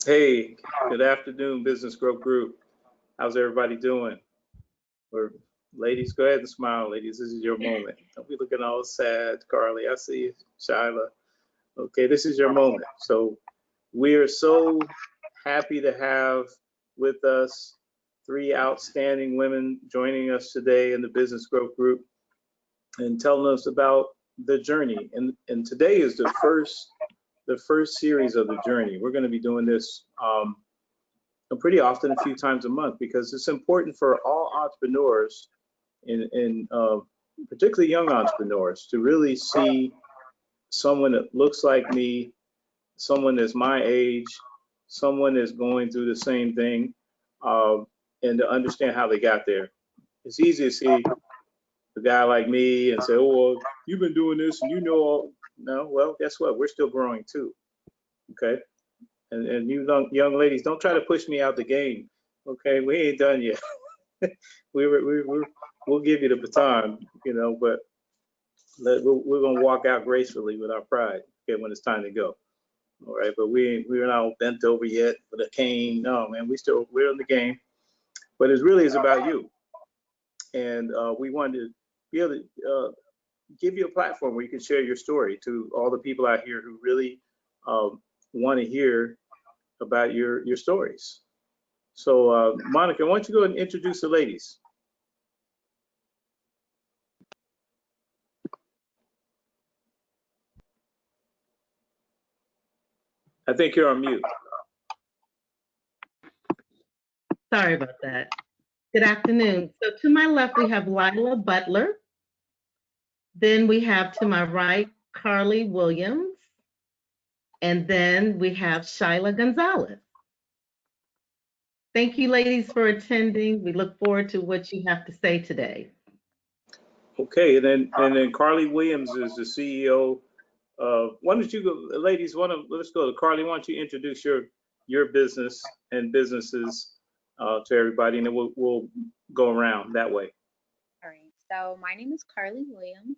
Hey, good afternoon, Business Growth Group. How's everybody doing? Or ladies, go ahead and smile, ladies. This is your moment. Don't be looking all sad, Carly. I see you, Shyla. Okay, this is your moment. So we are so happy to have with us three outstanding women joining us today in the Business Growth Group and telling us about the journey. And today is the first series of the journey. We're going to be doing this pretty often, a few times a month, because it's important for all entrepreneurs, and particularly young entrepreneurs, to really see someone that looks like me, someone that's my age, someone that's going through the same thing, and to understand how they got there. It's easy to see a guy like me and say, "Oh, well, you've been doing this and you know all." No, well, guess what? We're still growing too. Okay. And you young ladies, don't try to push me out the game. Okay, we ain't done yet. We'll give you the baton, but we're gonna walk out gracefully with our pride. Okay, when it's time to go. All right, but we're not bent over yet with a cane. No, man, we're in the game. But it really is about you, and we wanted to be able to give you a platform where you can share your story to all the people out here who really want to hear about your stories. So, Monica, why don't you go and introduce the ladies? I think you're on mute. Sorry about that. Good afternoon. So to my left, we have Lila Butler. Then we have to my right, Carly Williams. And then we have Shyla Gonzalez. Thank you, ladies, for attending. We look forward to what you have to say today. Okay, and then Carly Williams is the CEO. Why don't you go, ladies? Let's go to Carly. Why don't you introduce your business and businesses to everybody, and then we'll go around that way. All right. So my name is Carly Williams,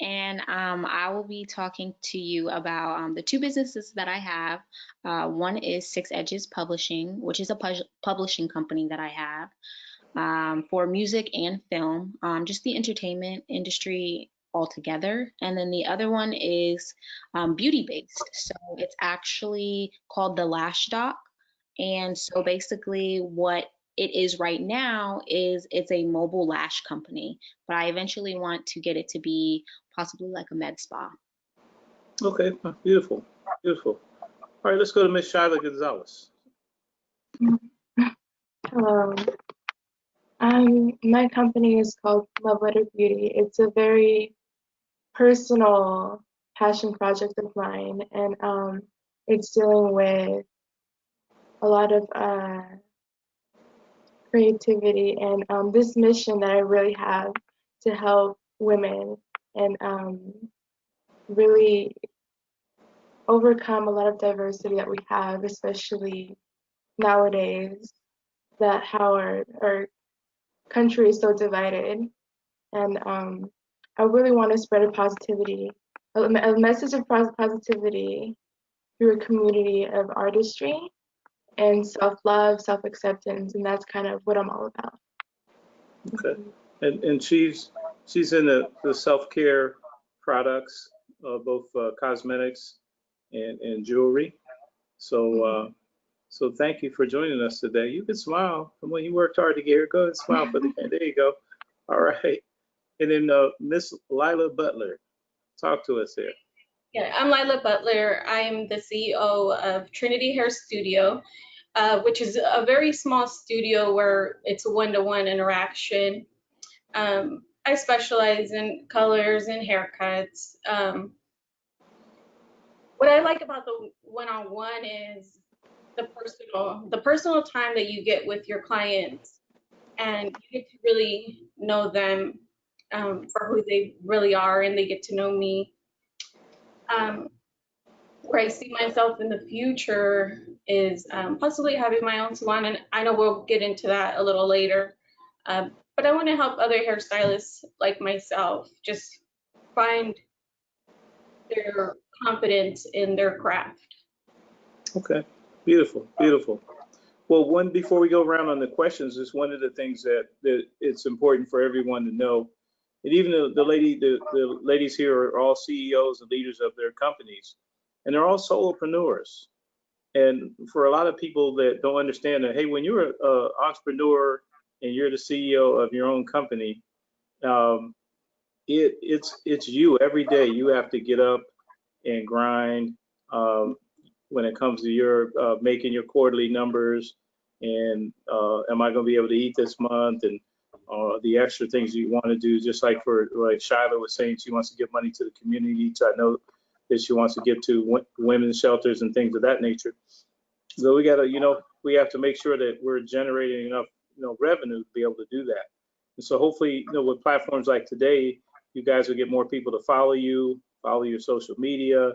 and I will be talking to you about the two businesses that I have. One is Six Edges Publishing, which is a publishing company that I have for music and film, just the entertainment industry altogether. And then the other one is beauty based. So it's actually called The Lash Doc. And so basically what it is right now is it's a mobile lash company, but I eventually want to get it to be possibly like a med spa. Okay, beautiful, beautiful. All right, let's go to Miss Shyla Gonzalez. Hello. My company is called Love Letter Beauty. It's a very personal passion project of mine, and it's dealing with a lot of creativity and this mission that I really have to help women and really overcome a lot of diversity that we have, especially nowadays, that how our country is so divided. And I really want to spread a message of positivity through a community of artistry and self-love, self-acceptance, and that's kind of what I'm all about. Okay, and she's in the self-care products, both cosmetics and jewelry. So so thank you for joining us today. You can smile. Come on, you worked hard to get here. Go ahead and smile for the camera. There you go. All right. And then Miss Lila Butler, talk to us here. Yeah, I'm Lila Butler. I'm the CEO of Trinity Hair Studio, which is a very small studio where it's a one-to-one interaction. I specialize in colors and haircuts. What I like about the one-on-one is the personal time that you get with your clients, and you get to really know them for who they really are, and they get to know me. Where I see myself in the future is possibly having my own salon, and I know we'll get into that a little later. But I want to help other hairstylists like myself just find their confidence in their craft. Okay, Beautiful, beautiful. Well, before we go around on the questions, is one of the things that it's important for everyone to know. And even the ladies here are all CEOs and leaders of their companies, and they're all solopreneurs. And for a lot of people that don't understand that, hey, when you're an entrepreneur and you're the CEO of your own company, it's you every day. You have to get up and grind when it comes to your making your quarterly numbers, and am I going to be able to eat this month, and the extra things you want to do, just like Shyla was saying, she wants to give money to the community. So I know that she wants to give to women's shelters and things of that nature. So we got to, we have to make sure that we're generating enough, revenue to be able to do that. And so hopefully, with platforms like today, you guys will get more people to follow your social media,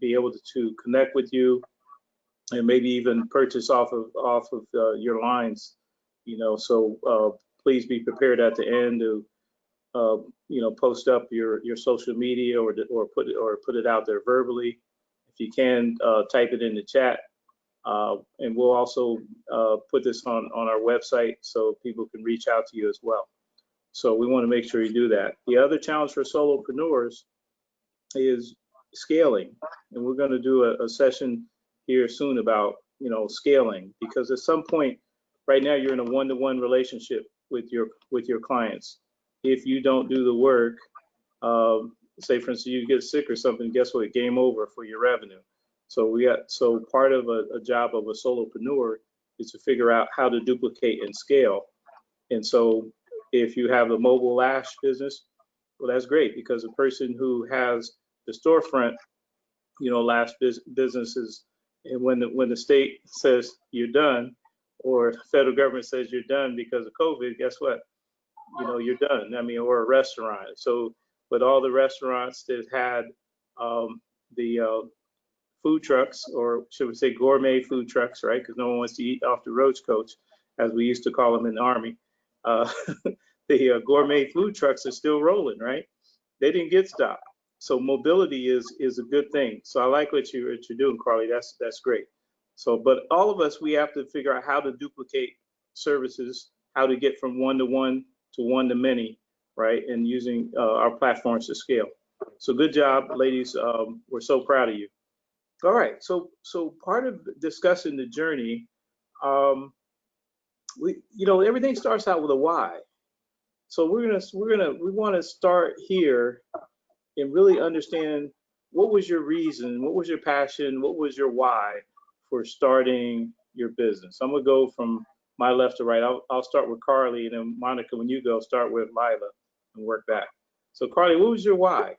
be able to connect with you, and maybe even purchase off of your lines. So please be prepared at the end to post up your social media or put it out there verbally. If you can, type it in the chat, and we'll also put this on our website so people can reach out to you as well. So we want to make sure you do that. The other challenge for solopreneurs is scaling, and we're going to do a session here soon about scaling, because at some point right now you're in a one-to-one relationship with your clients. If you don't do the work, say for instance you get sick or something, guess what? Game over for your revenue. So part of a job of a solopreneur is to figure out how to duplicate and scale. And so if you have a mobile lash business, well, that's great, because a person who has the storefront, lash businesses, and when the state says you're done, or the federal government says you're done because of COVID, guess what? You're done. I mean, or a restaurant. So with all the restaurants that had the food trucks, or should we say gourmet food trucks, right? Because no one wants to eat off the roach coach, as we used to call them in the Army. The gourmet food trucks are still rolling, right? They didn't get stopped. So mobility is a good thing. So I like what you're doing, Carly. That's great. So, but all of us, we have to figure out how to duplicate services, how to get from one-to-one to one-to-many, right? And using our platforms to scale. So good job, ladies. We're so proud of you. All right. So part of discussing the journey, everything starts out with a why. So we want to start here and really understand, what was your reason, what was your passion, what was your why for starting your business. I'm gonna go from my left to right. I'll start with Carly, and then Monica, when you go, start with Lila and work back. So Carly, what was your why?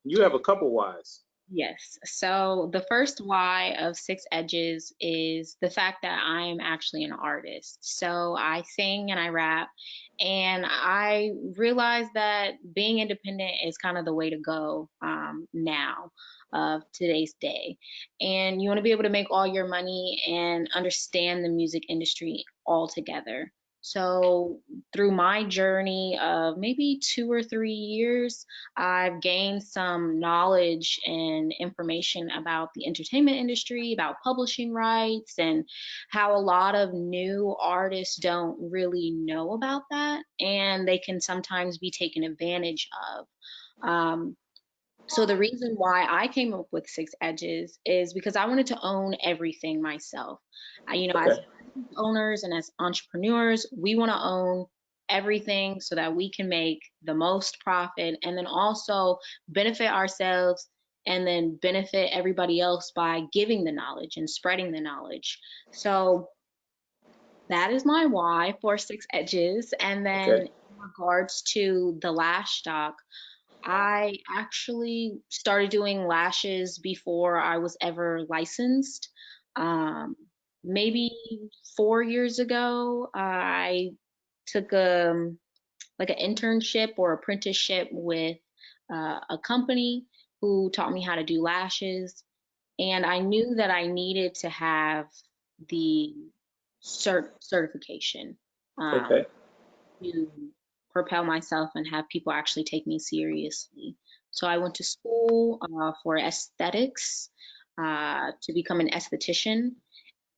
You have a couple whys. Yes. So the first why of Six Edges is the fact that I am actually an artist. So I sing and I rap, and I realized that being independent is kind of the way to go now of today's day. And you want to be able to make all your money and understand the music industry altogether. So through my journey of maybe 2 or 3 years, I've gained some knowledge and information about the entertainment industry, about publishing rights, and how a lot of new artists don't really know about that, and they can sometimes be taken advantage of. So the reason why I came up with Six Edges is because I wanted to own everything myself. As owners and as entrepreneurs, we want to own everything so that we can make the most profit, and then also benefit ourselves and then benefit everybody else by giving the knowledge and spreading the knowledge. So that is my why for Six Edges. And then in regards to the lash stock, I actually started doing lashes before I was ever licensed. Maybe 4 years ago, I took like an internship or apprenticeship with a company who taught me how to do lashes, and I knew that I needed to have the certification to propel myself and have people actually take me seriously. So I went to school for aesthetics, to become an esthetician.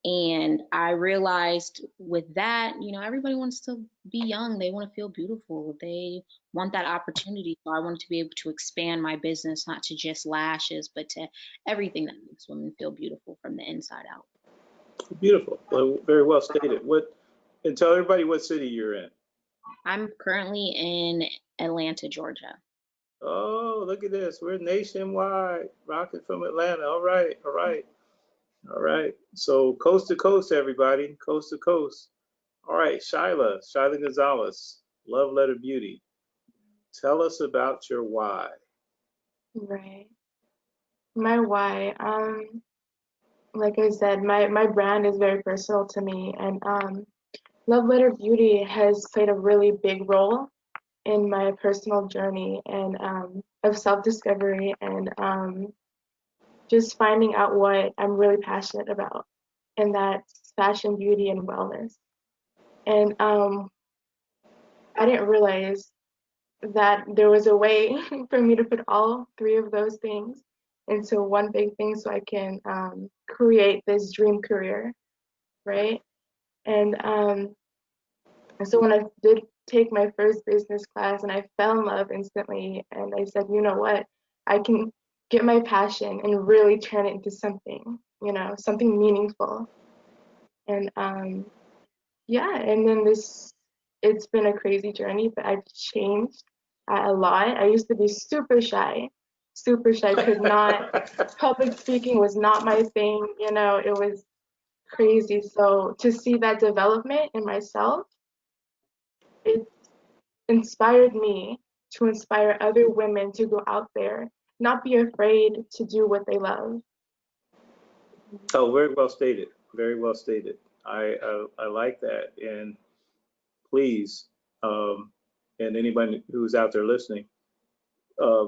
And I realized with that, everybody wants to be young. They want to feel beautiful. They want that opportunity. So I wanted to be able to expand my business, not to just lashes, but to everything that makes women feel beautiful from the inside out. Beautiful. Well, very well stated. And tell everybody what city you're in. I'm currently in Atlanta, Georgia. Oh, look at this. We're nationwide, rocking from Atlanta. All right, all right, all right. So coast to coast, everybody, coast to coast. All right, Shyla Gonzalez, Love Letter Beauty. Tell us about your why. Right. My why, like I said, my brand is very personal to me, and Love Letter Beauty has played a really big role in my personal journey and of self-discovery and just finding out what I'm really passionate about, and that's fashion, beauty, and wellness. And I didn't realize that there was a way for me to put all three of those things into one big thing so I can create this dream career, right? And so when I did take my first business class and I fell in love instantly, and I said, you know what, I can get my passion and really turn it into something, something meaningful. And yeah, and then it's been a crazy journey, but I've changed a lot. I used to be super shy, could not, public speaking was not my thing, it was crazy. So to see that development in myself, it inspired me to inspire other women to go out there, not be afraid to do what they love. Oh, very well stated. Very well stated. I like that. And please, and anybody who's out there listening, uh,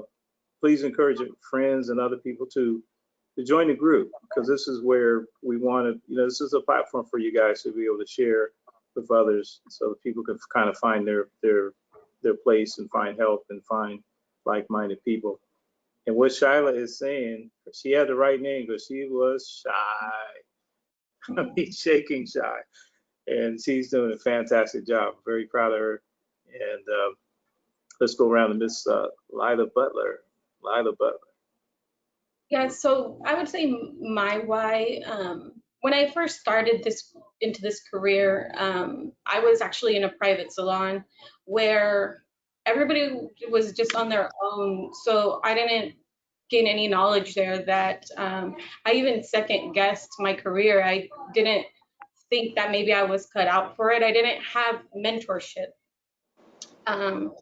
please encourage your friends and other people to join the group, because this is where we want to, this is a platform for you guys to be able to share with others, so that people can kind of find their place and find help and find like-minded people. And what Shyla is saying, she had the right name, because she was shy. I mean, shaking shy. And she's doing a fantastic job. Very proud of her. And let's go around to Miss Lila Butler. Lila Butler. Yeah, so I would say my why, when I first started into this career, I was actually in a private salon where everybody was just on their own. So I didn't gain any knowledge there that I even second guessed my career. I didn't think that maybe I was cut out for it. I didn't have mentorship. Um,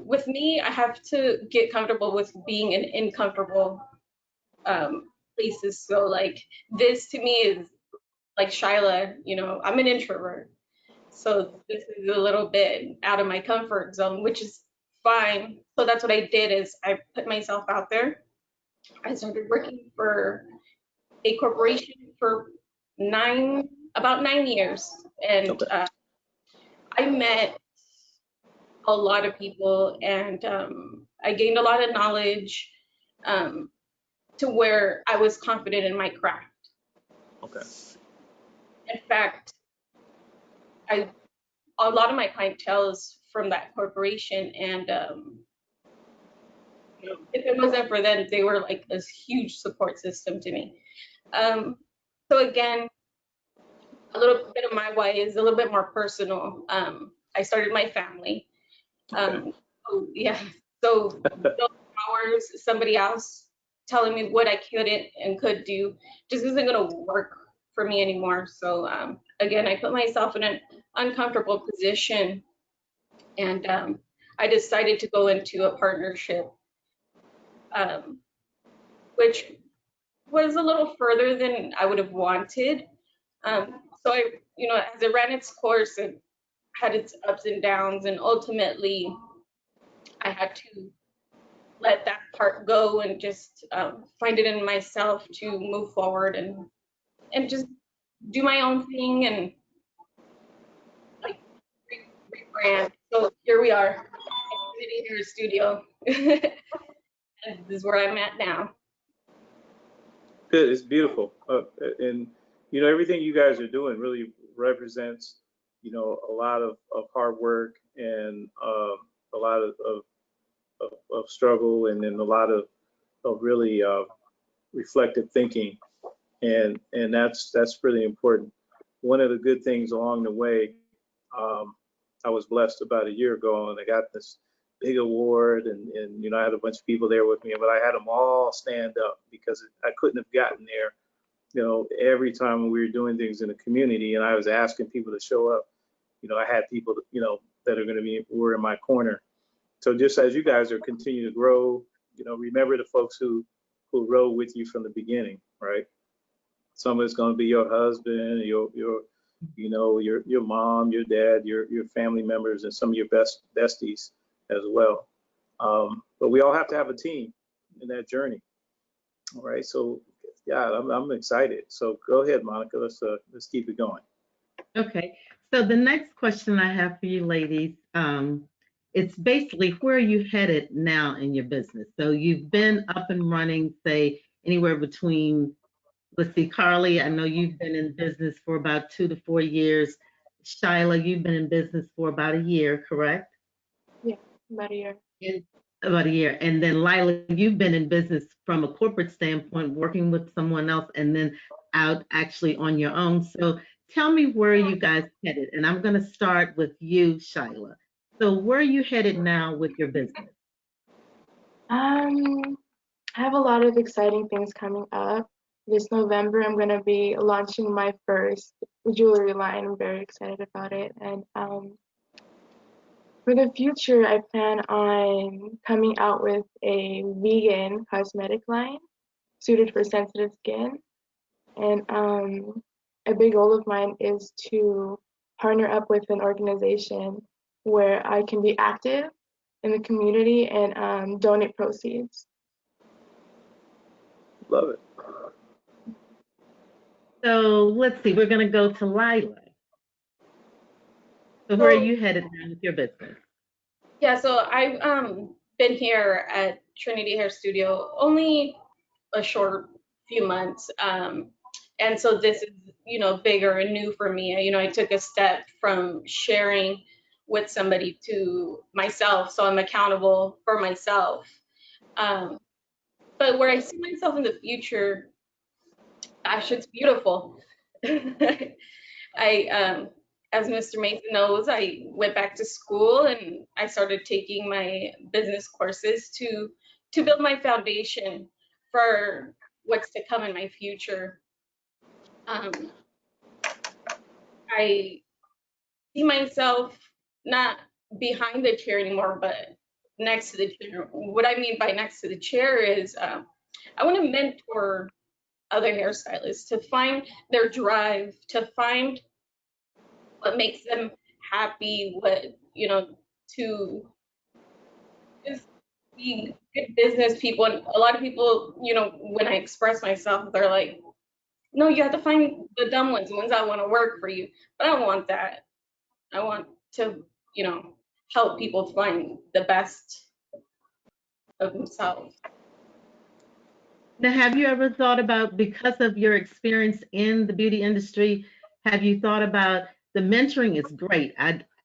with me, I have to get comfortable with being in uncomfortable places. So like this to me is like Shyla, I'm an introvert. So this is a little bit out of my comfort zone, which is fine. So that's what I did is I put myself out there. I started working for a corporation for about 9 years. And Okay. I met a lot of people, and I gained a lot of knowledge to where I was confident in my craft. Okay. In fact, a lot of my clientele is from that corporation, and if it wasn't for them, they were like a huge support system to me. So again, a little bit of my why is a little bit more personal. I started my family. Okay. So, yeah. So those hours, somebody else telling me what I couldn't and could do just isn't going to work for me anymore. So again, I put myself in an uncomfortable position, and I decided to go into a partnership, which was a little further than I would have wanted. So as it ran its course, it had its ups and downs, and ultimately I had to let that part go and just find it in myself to move forward and just do my own thing and like rebrand. So here we are, Infinity Hair Studio, and this is where I'm at now. Good. It's beautiful. And, everything you guys are doing really represents, a lot of hard work and a lot of struggle, and then a lot of really reflective thinking. And that's really important. One of the good things along the way, I was blessed about a year ago, and I got this big award, and I had a bunch of people there with me, but I had them all stand up because I couldn't have gotten there, every time we were doing things in the community, and I was asking people to show up. I had people, that are going to were in my corner. So just as you guys are continuing to grow, remember the folks who rode with you from the beginning, right? Some of it's going to be your husband, your mom, your dad, your family members, and some of your besties as well. But we all have to have a team in that journey. All right. So yeah, I'm excited. So go ahead, Monica. Let's keep it going. Okay. So the next question I have for you ladies, it's basically, where are you headed now in your business? So you've been up and running, say, anywhere between, let's see, Carly, I know you've been in business for about 2 to 4 years. Shyla, you've been in business for about a year, correct? Yeah, about a year. About a year. And then Lila, you've been in business from a corporate standpoint, working with someone else, and then out actually on your own. So tell me, where are you guys headed? And I'm going to start with you, Shyla. So where are you headed now with your business? I have a lot of exciting things coming up. This November, I'm going to be launching my first jewelry line. I'm very excited about it. And for the future, I plan on coming out with a vegan cosmetic line suited for sensitive skin. And a big goal of mine is to partner up with an organization where I can be active in the community and donate proceeds. Love it. So let's see, we're going to go to Lila. So where are you headed now with your business? Yeah, so I've been here at Trinity Hair Studio only a short few months. And so this is, bigger and new for me. I took a step from sharing with somebody to myself, so I'm accountable for myself. But where I see myself in the future, gosh, it's beautiful. As Mr. Mason knows, I went back to school and I started taking my business courses to build my foundation for what's to come in my future. I see myself not behind the chair anymore, but next to the chair. What I mean by next to the chair is I want to mentor other hairstylists to find their drive, to find what makes them happy, to just be good business people. And a lot of people, when I express myself, they're like, no, you have to find the dumb ones, the ones that want to work for you. But I don't want that. I want to, help people find the best of themselves. Now, have you ever thought about, because of your experience in the beauty industry, have you thought about, the mentoring is great.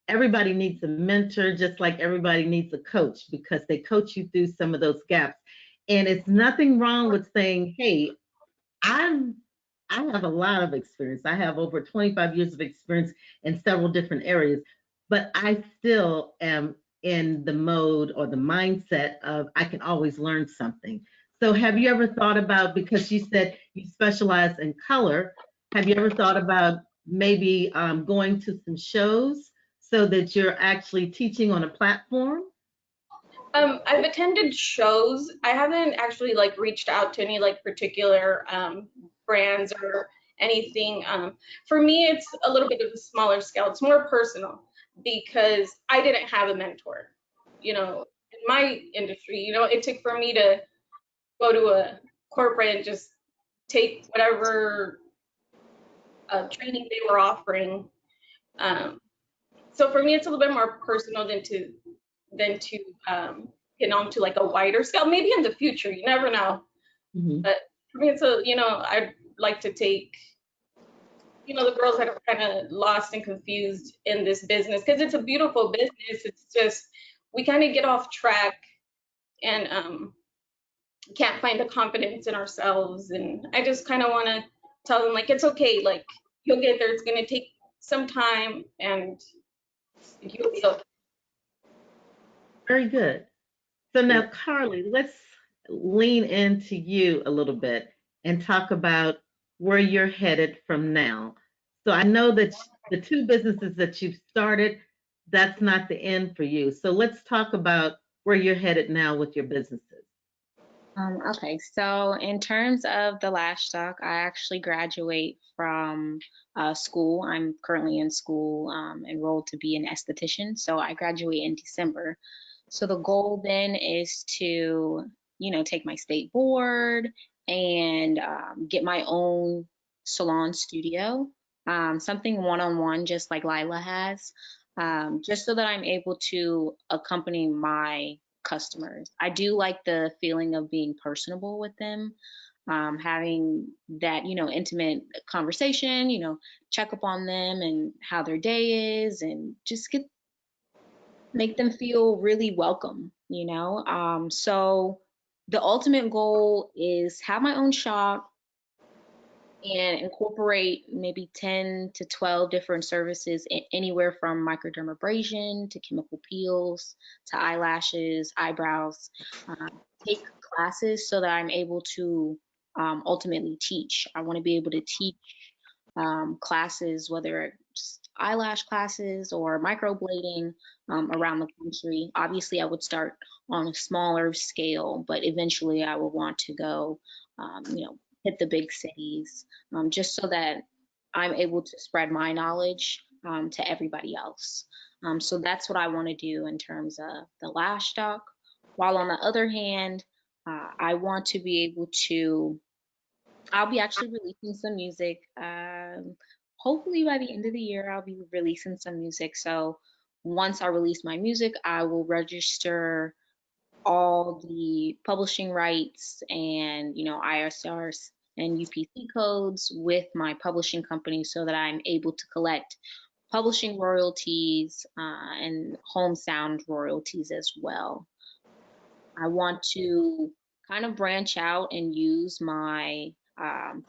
Everybody needs a mentor, just like everybody needs a coach, because they coach you through some of those gaps. And it's nothing wrong with saying, hey, I have a lot of experience. I have over 25 years of experience in several different areas, but I still am in the mode or the mindset of I can always learn something. So have you ever thought about, because you said you specialize in color, have you ever thought about maybe going to some shows so that you're actually teaching on a platform? I've attended shows. I haven't actually reached out to any particular brands or anything. For me, it's a little bit of a smaller scale. It's more personal because I didn't have a mentor. In my industry, it took for me to go to a corporate and just take whatever training they were offering. So for me, it's a little bit more personal than to get on to a wider scale. Maybe in the future, you never know. Mm-hmm. But I mean, so, I'd like to take, the girls that are kind of lost and confused in this business, because it's a beautiful business. It's just, we kind of get off track and can't find the confidence in ourselves. And I just kind of want to tell them, like, it's okay. Like, you'll get there. It's going to take some time and you'll be okay. Very good. So now, Carly, let's lean into you a little bit and talk about where you're headed from now. So I know that the two businesses that you've started, that's not the end for you. So let's talk about where you're headed now with your businesses. Okay, so in terms of the Lash Doc, I actually graduate from school. I'm currently in school, enrolled to be an esthetician. So I graduate in December. So the goal then is to, take my state board and get my own salon studio, something one-on-one, just like Lila has, just so that I'm able to accompany my customers. I do like the feeling of being personable with them, having that, intimate conversation, check up on them and how their day is, and just make them feel really welcome, So the ultimate goal is have my own shop and incorporate maybe 10 to 12 different services, anywhere from microdermabrasion to chemical peels to eyelashes, eyebrows. Take classes so that I'm able to ultimately teach. I want to be able to teach classes, whether it's eyelash classes or microblading, around the country. Obviously, I would start on a smaller scale, but eventually I will want to go, hit the big cities, just so that I'm able to spread my knowledge to everybody else. So that's what I want to do in terms of the Lash Doc. While on the other hand, I want to be able to, I'll be actually releasing some music. Hopefully by the end of the year, I'll be releasing some music. So once I release my music, I will register all the publishing rights and, ISRs and UPC codes with my publishing company so that I'm able to collect publishing royalties and home sound royalties as well. I want to kind of branch out and use my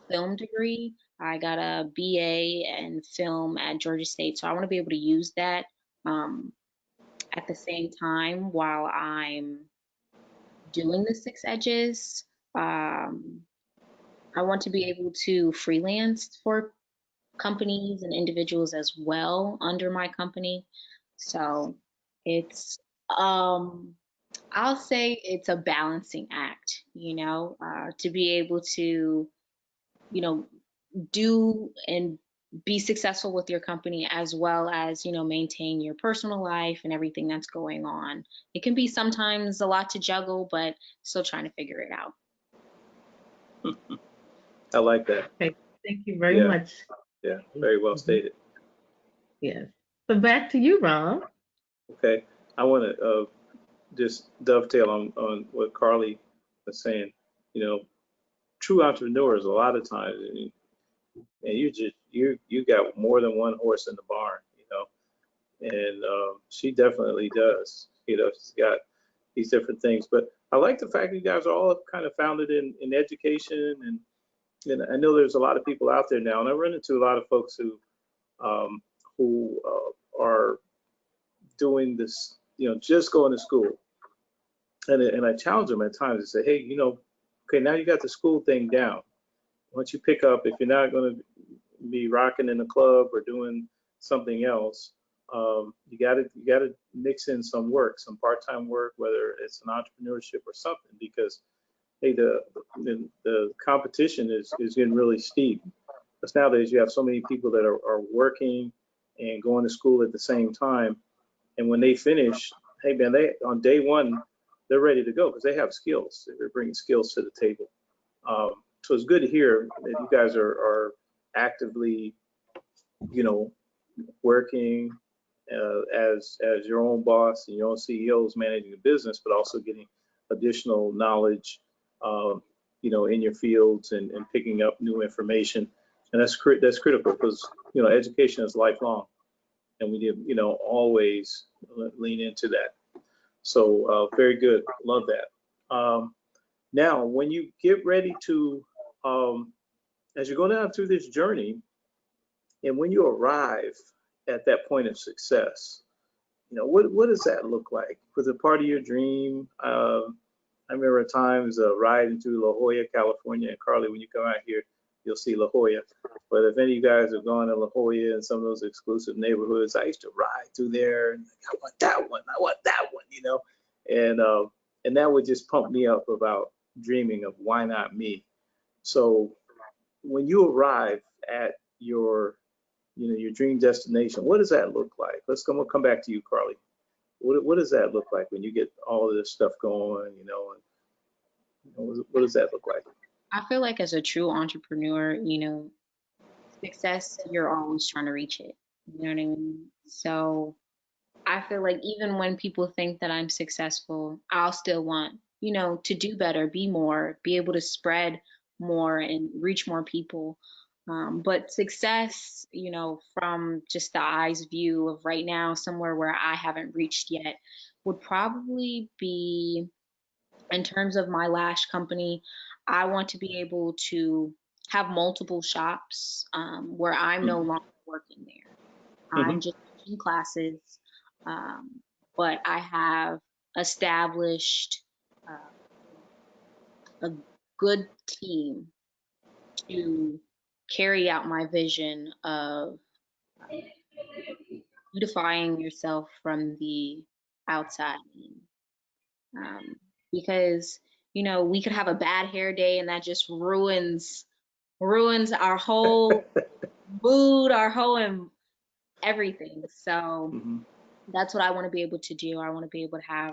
film degree. I got a BA in film at Georgia State, so I want to be able to use that at the same time while I'm doing the 6 Edges. I want to be able to freelance for companies and individuals as well under my company. So it's, I'll say it's a balancing act, to be able to, do and be successful with your company as well as, maintain your personal life and everything that's going on. It can be sometimes a lot to juggle, but still trying to figure it out. I like that. Okay, thank you very much. Yeah, very well stated. Yes. So back to you, Rob. Okay, I want to just dovetail on what Carly was saying. True entrepreneurs, a lot of times, and you got more than one horse in the barn, and she definitely does. She's got these different things. But I like the fact that you guys are all kind of founded in education, and I know there's a lot of people out there now, and I run into a lot of folks who are doing this, just going to school, and I challenge them at times to say, hey, okay, now you got the school thing down. Once you pick up, if you're not going to be rocking in a club or doing something else, you got to mix in some work, some part-time work, whether it's an entrepreneurship or something, because hey, the competition is getting really steep. Because nowadays you have so many people that are working and going to school at the same time, and when they finish, hey man, they on day one they're ready to go because they have skills. They're bringing skills to the table. So it's good to hear that you guys are actively, working as your own boss and your own CEOs, managing a business, but also getting additional knowledge in your fields and picking up new information. And that's critical because, education is lifelong, and we need, always lean into that. So very good. Love that. Now, when you get ready to, as you go down through this journey, and when you arrive at that point of success, what does that look like? Was it part of your dream? I remember at times riding through La Jolla, California, and Carly, when you come out here, you'll see La Jolla. But if any of you guys have gone to La Jolla and some of those exclusive neighborhoods, I used to ride through there and I want that one, I want that one, and that would just pump me up about dreaming of why not me. So when you arrive at your dream destination, what does that look like? We'll come back to you, Carly. What does that look like when you get all of this stuff going, and what does that look like? I feel like as a true entrepreneur, success, you're always trying to reach it. You know what I mean? So I feel like even when people think that I'm successful, I'll still want, to do better, be more, be able to spread more and reach more people. But success, from just the eyes view of right now, somewhere where I haven't reached yet, would probably be in terms of my lash company. I want to be able to have multiple shops where I'm no longer working there. I'm just teaching classes, but I have established a good team to carry out my vision of beautifying yourself from the outside in. Because we could have a bad hair day and that just ruins our whole mood, our whole everything. So that's what I want to be able to do. I want to be able to have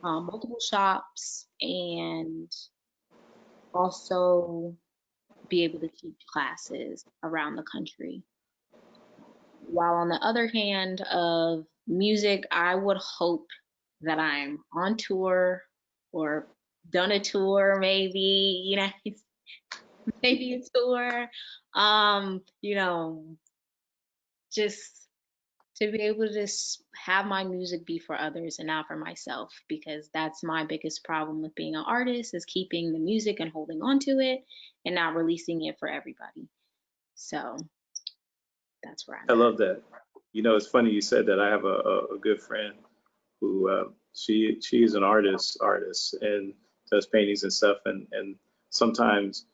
multiple shops and also be able to teach classes around the country. While on the other hand of music, I would hope that I'm on tour or done a tour, maybe, maybe a tour, just to be able to just have my music be for others and not for myself, because that's my biggest problem with being an artist, is keeping the music and holding on to it and not releasing it for everybody. So that's where I'm I at. love that. It's funny you said that. I have a good friend who she's an artist and does paintings and stuff, and sometimes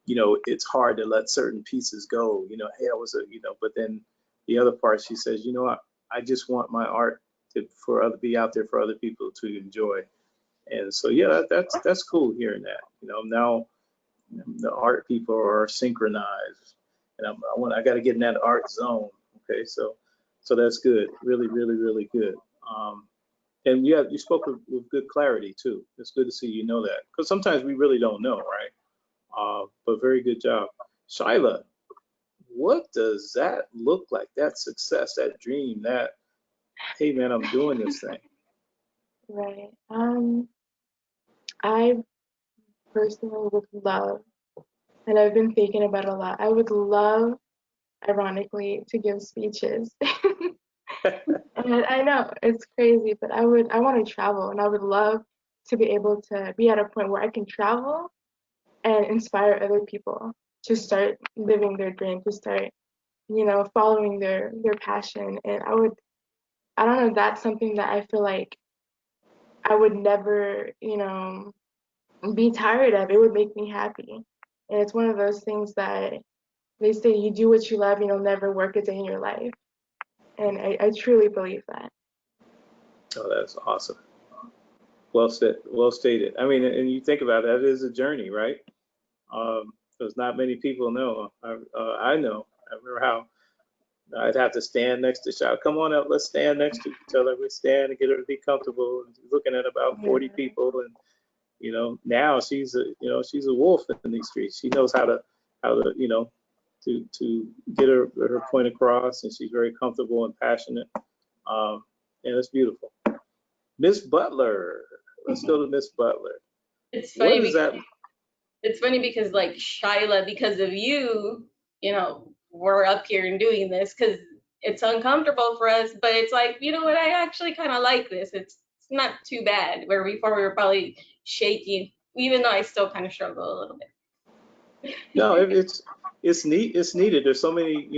it's hard to let certain pieces go. Hey, I was but then the other part, she says, I just want my art to be out there for other people to enjoy. And so yeah, that's cool hearing that. Now the art people are synchronized, and I got to get in that art zone. Okay, so that's good. Really, really, really good. And you spoke with good clarity too. It's good to see that, because sometimes we really don't know, right? But very good job. Shyla, what does that look like? That success, that dream, that, hey man, I'm doing this thing. Right. I personally would love, and I've been thinking about it a lot, I would love, ironically, to give speeches. And I know it's crazy, but I want to travel, and I would love to be able to be at a point where I can travel and inspire other people to start living their dream, to start, following their passion. And I don't know, that's something that I feel like I would never, be tired of. It would make me happy. And it's one of those things that they say, you do what you love and you'll never work a day in your life. And I truly believe that. Oh, that's awesome. Well said. Well stated. I mean, and you think about it, that is a journey, right? Because not many people know. I know. I remember how I'd have to stand next to Shyla. Come on up, let's stand next to each other. We stand and get her to be comfortable. And looking at about 40 people, and now she's a wolf in these streets. She knows how to to get her point across, and she's very comfortable and passionate. And it's beautiful. Miss Butler, let's go to Miss Butler. It's funny What is that? it's funny because like Shyla, because of you, you know, we're up here and doing this because it's uncomfortable for us, but it's like, you know what, I actually kind of like this. It's not too bad. Where before we were probably shaking, even though I still kind of struggle a little bit. No, it's neat. It's needed. There's so many,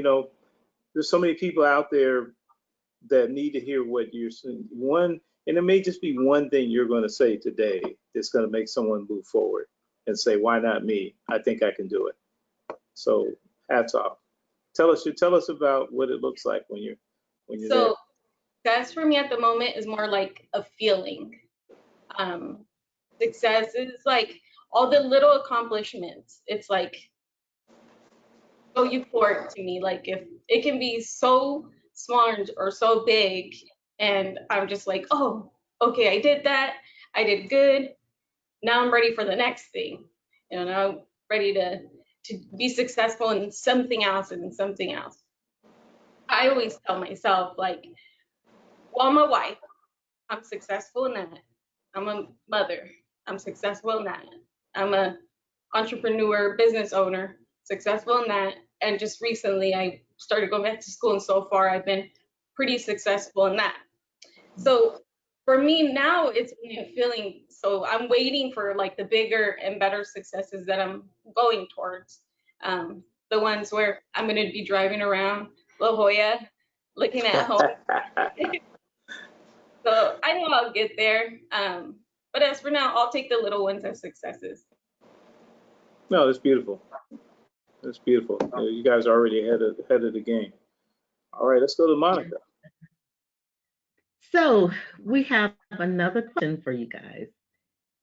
there's so many people out there that need to hear what you're saying. And it may just be one thing you're going to say today that's going to make someone move forward and say, "Why not me? I think I can do it." So, hats off. Tell us about what it looks like when you're So success for me at the moment is more like a feeling. Um, Success is like all the little accomplishments. It's like so euphoric to me. Like if it can be so small or so big, and I'm just like, oh, okay, I did that. I did good. Now I'm ready for the next thing. You know, now I'm ready to be successful in something else and something else. I always tell myself like, well, I'm a wife. I'm successful in that. I'm a mother. I'm successful in that. I'm a entrepreneur, business owner, successful in that. And just recently, I started going back to school, and so far, I've been pretty successful in that. So for me now, it's a feeling. So I'm waiting for like the bigger and better successes that I'm going towards. The ones where I'm going to be driving around La Jolla, looking at home. So I know I'll get there. But as for now, I'll take the little ones as successes. No, it's beautiful. It's beautiful. You guys are already ahead of the game. All right, let's go to Monica. So we have another question for you guys.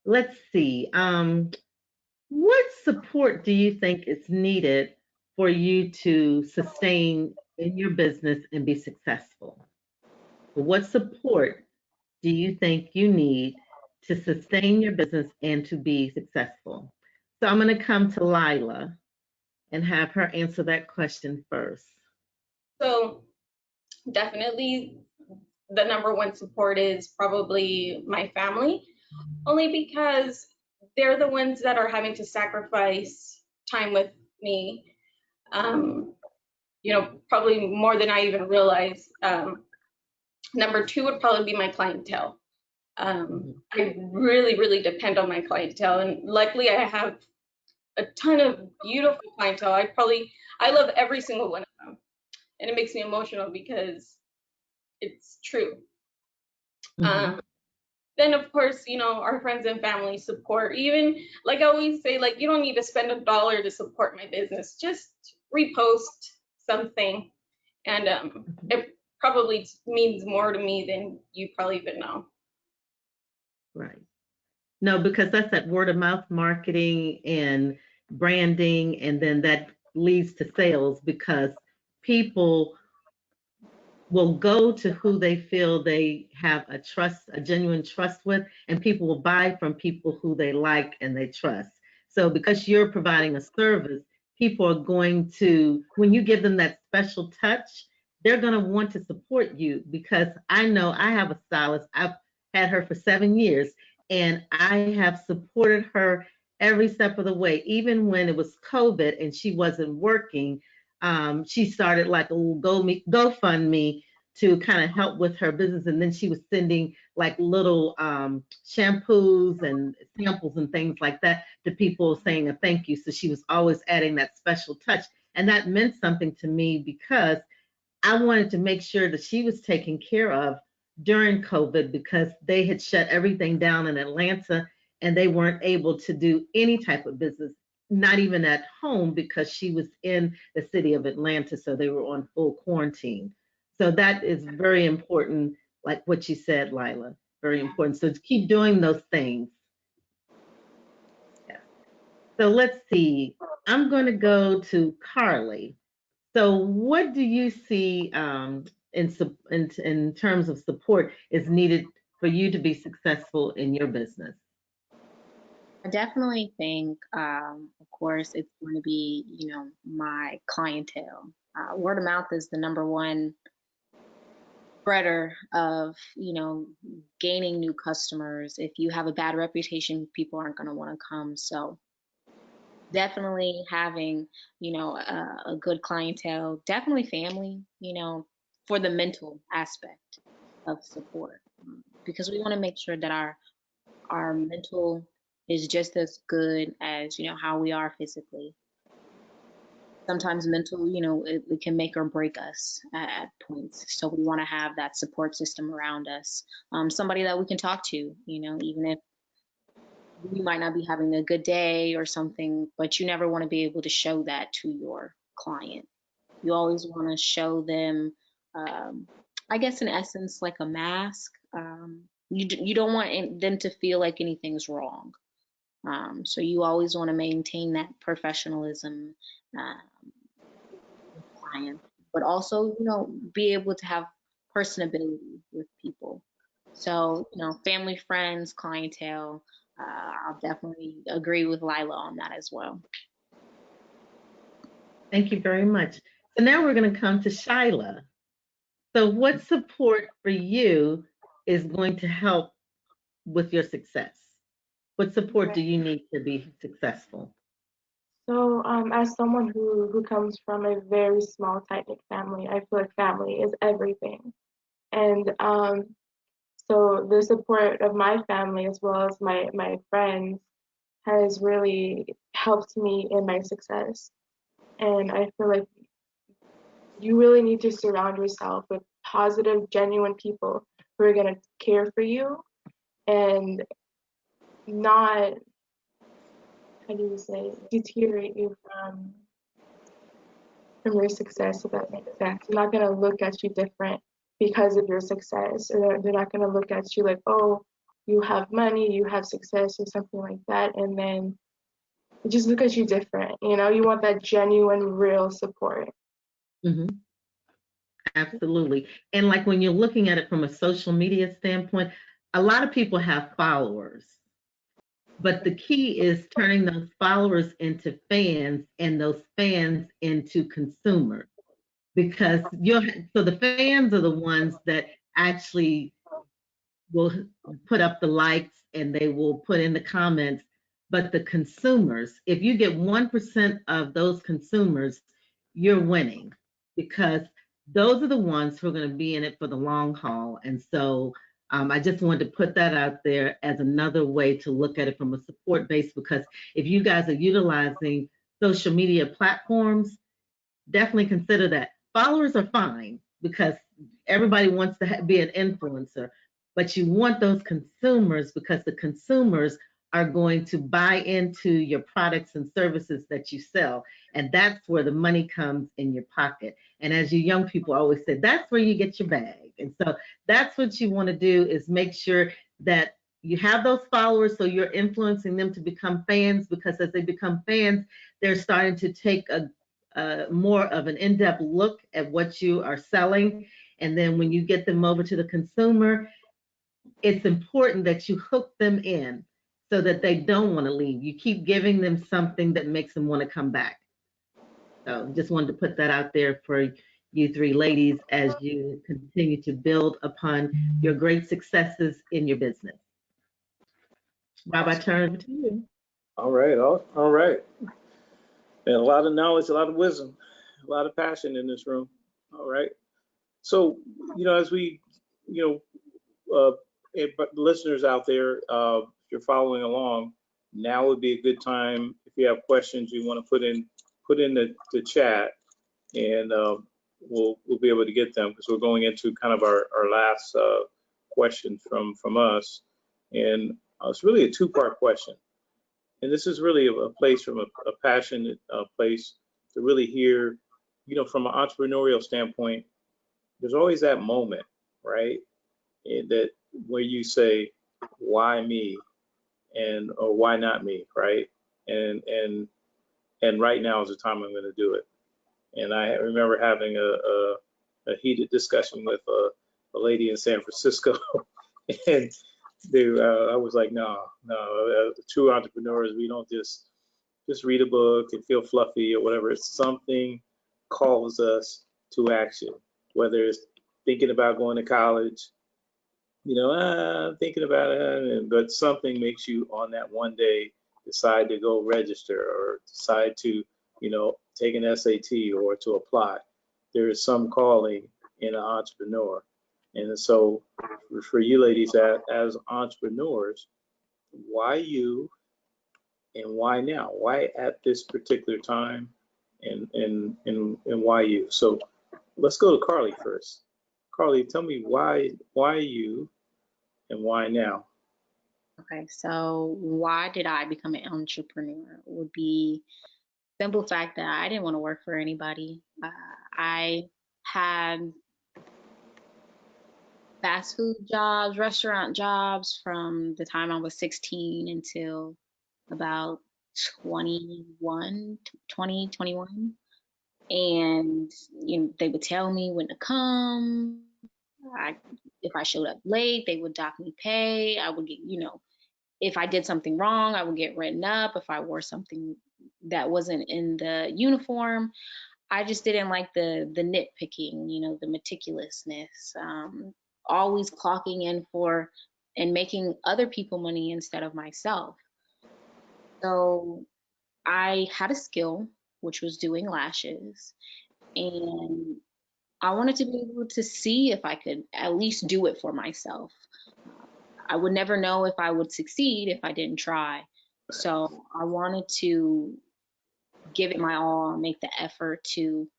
Let's see. What support do you think is needed for you to sustain in your business and be successful? What support do you think you need to sustain your business and to be successful? So I'm going to come to Lila and have her answer that question first. So definitely the number one support is probably my family, only because they're the ones that are having to sacrifice time with me. You know, probably more than I even realize. Number two would probably be my clientele. I really, really depend on my clientele, and luckily I have a ton of beautiful clientele. I love every single one of them, and it makes me emotional because it's true. Mhm. Then of course, you know, our friends and family support. Even like I always say, like you don't need to spend $1 to support my business. Just repost something, and it probably means more to me than you probably even know. Right. No, because that's that word of mouth marketing and branding, and then that leads to sales because people will go to who they feel they have a genuine trust with, and people will buy from people who they like and they trust. So because you're providing a service, people are going to, when you give them that special touch, they're going to want to support you because I know I have a stylist. I've had her for 7 years and I have supported her every step of the way, even when it was COVID and she wasn't working. She started like a GoFundMe to kind of help with her business. And then she was sending like little shampoos and samples and things like that to people saying a thank you. So she was always adding that special touch. And that meant something to me because I wanted to make sure that she was taken care of during COVID because they had shut everything down in Atlanta and they weren't able to do any type of business, not even at home because she was in the city of Atlanta. So they were on full quarantine. So that is very important, like what you said, Lila, very important. So to keep doing those things. Yeah. So let's see. I'm going to go to Carly. So, what do you see in terms of support is needed for you to be successful in your business? I definitely think, of course, it's going to be, my clientele. Word of mouth is the number one spreader of, gaining new customers. If you have a bad reputation, people aren't going to want to come. So definitely having, a good clientele, definitely family, for the mental aspect of support, because we want to make sure that our mental is just as good as, how we are physically. Sometimes mental, it can make or break us at points. So we want to have that support system around us, somebody that we can talk to, even if you might not be having a good day or something, but you never want to be able to show that to your client. You always want to show them, I guess, in essence, like a mask. You don't want them to feel like anything's wrong. So you always want to maintain that professionalism with clients, but also, be able to have personability with people. So, family, friends, clientele, I'll definitely agree with Lila on that as well. Thank you very much. So now we're going to come to Shyla. So what support for you is going to help with your success? What support do you need to be successful? So, as someone who comes from a very small, tight-knit family, I feel like family is everything. And so the support of my family as well as my friends has really helped me in my success. And I feel like you really need to surround yourself with positive, genuine people who are going to care for you and not, how do you say, deteriorate you from your success, if that makes sense. They're not going to look at you different because of your success, or they're not going to look at you like, oh, you have money, you have success, or something like that, and then just look at you different. You want that genuine, real support. Mm-hmm. Absolutely. And like when you're looking at it from a social media standpoint, a lot of people have followers, but the key is turning those followers into fans and those fans into consumers. Because so the fans are the ones that actually will put up the likes and they will put in the comments. But the consumers, if you get 1% of those consumers, you're winning, because those are the ones who are going to be in it for the long haul. And so I just wanted to put that out there as another way to look at it from a support base, because if you guys are utilizing social media platforms, definitely consider that. Followers are fine because everybody wants to be an influencer, but you want those consumers, because the consumers are going to buy into your products and services that you sell. And that's where the money comes in your pocket. And as you young people always say, that's where you get your bag. And so that's what you want to do, is make sure that you have those followers so you're influencing them to become fans, because as they become fans, they're starting to take a more of an in-depth look at what you are selling. And then when you get them over to the consumer, it's important that you hook them in so that they don't want to leave. You keep giving them something that makes them want to come back. So just wanted to put that out there for you three ladies as you continue to build upon your great successes in your business. Rob, I turn over to you. All right, all right. And a lot of knowledge, a lot of wisdom, a lot of passion in this room. All right. So, as we, but listeners out there, if you're following along, now would be a good time. If you have questions you want to put in the chat, and we'll be able to get them, because we're going into kind of our last question from us. And it's really a two-part question. And this is really a place from a passionate place to really hear, from an entrepreneurial standpoint, there's always that moment, right? That where you say, why me? Or why not me, right? And right now is the time I'm going to do it. And I remember having a heated discussion with a lady in San Francisco, and I was like, no, true entrepreneurs, we don't just read a book and feel fluffy or whatever. It's something calls us to action, whether it's thinking about going to college, I'm thinking about it, but something makes you on that one day decide to go register or decide to, take an SAT or to apply. There is some calling in an entrepreneur. And so for you ladies as entrepreneurs, why you and why now? Why at this particular time and why you? So let's go to Carly first. Carly, tell me why you and why now? Okay, so why did I become an entrepreneur? Would be simple fact that I didn't want to work for anybody. I had fast food jobs, restaurant jobs from the time I was 16 until about 21, 20, 21. And they would tell me when to come. If I showed up late, they would dock me pay. I would get, if I did something wrong, I would get written up. If I wore something that wasn't in the uniform, I just didn't like the nitpicking, the meticulousness, always clocking in for and making other people money instead of myself. So I had a skill, which was doing lashes, and I wanted to be able to see if I could at least do it for myself. I would never know if I would succeed if I didn't try. So I wanted to give it my all, make the effort to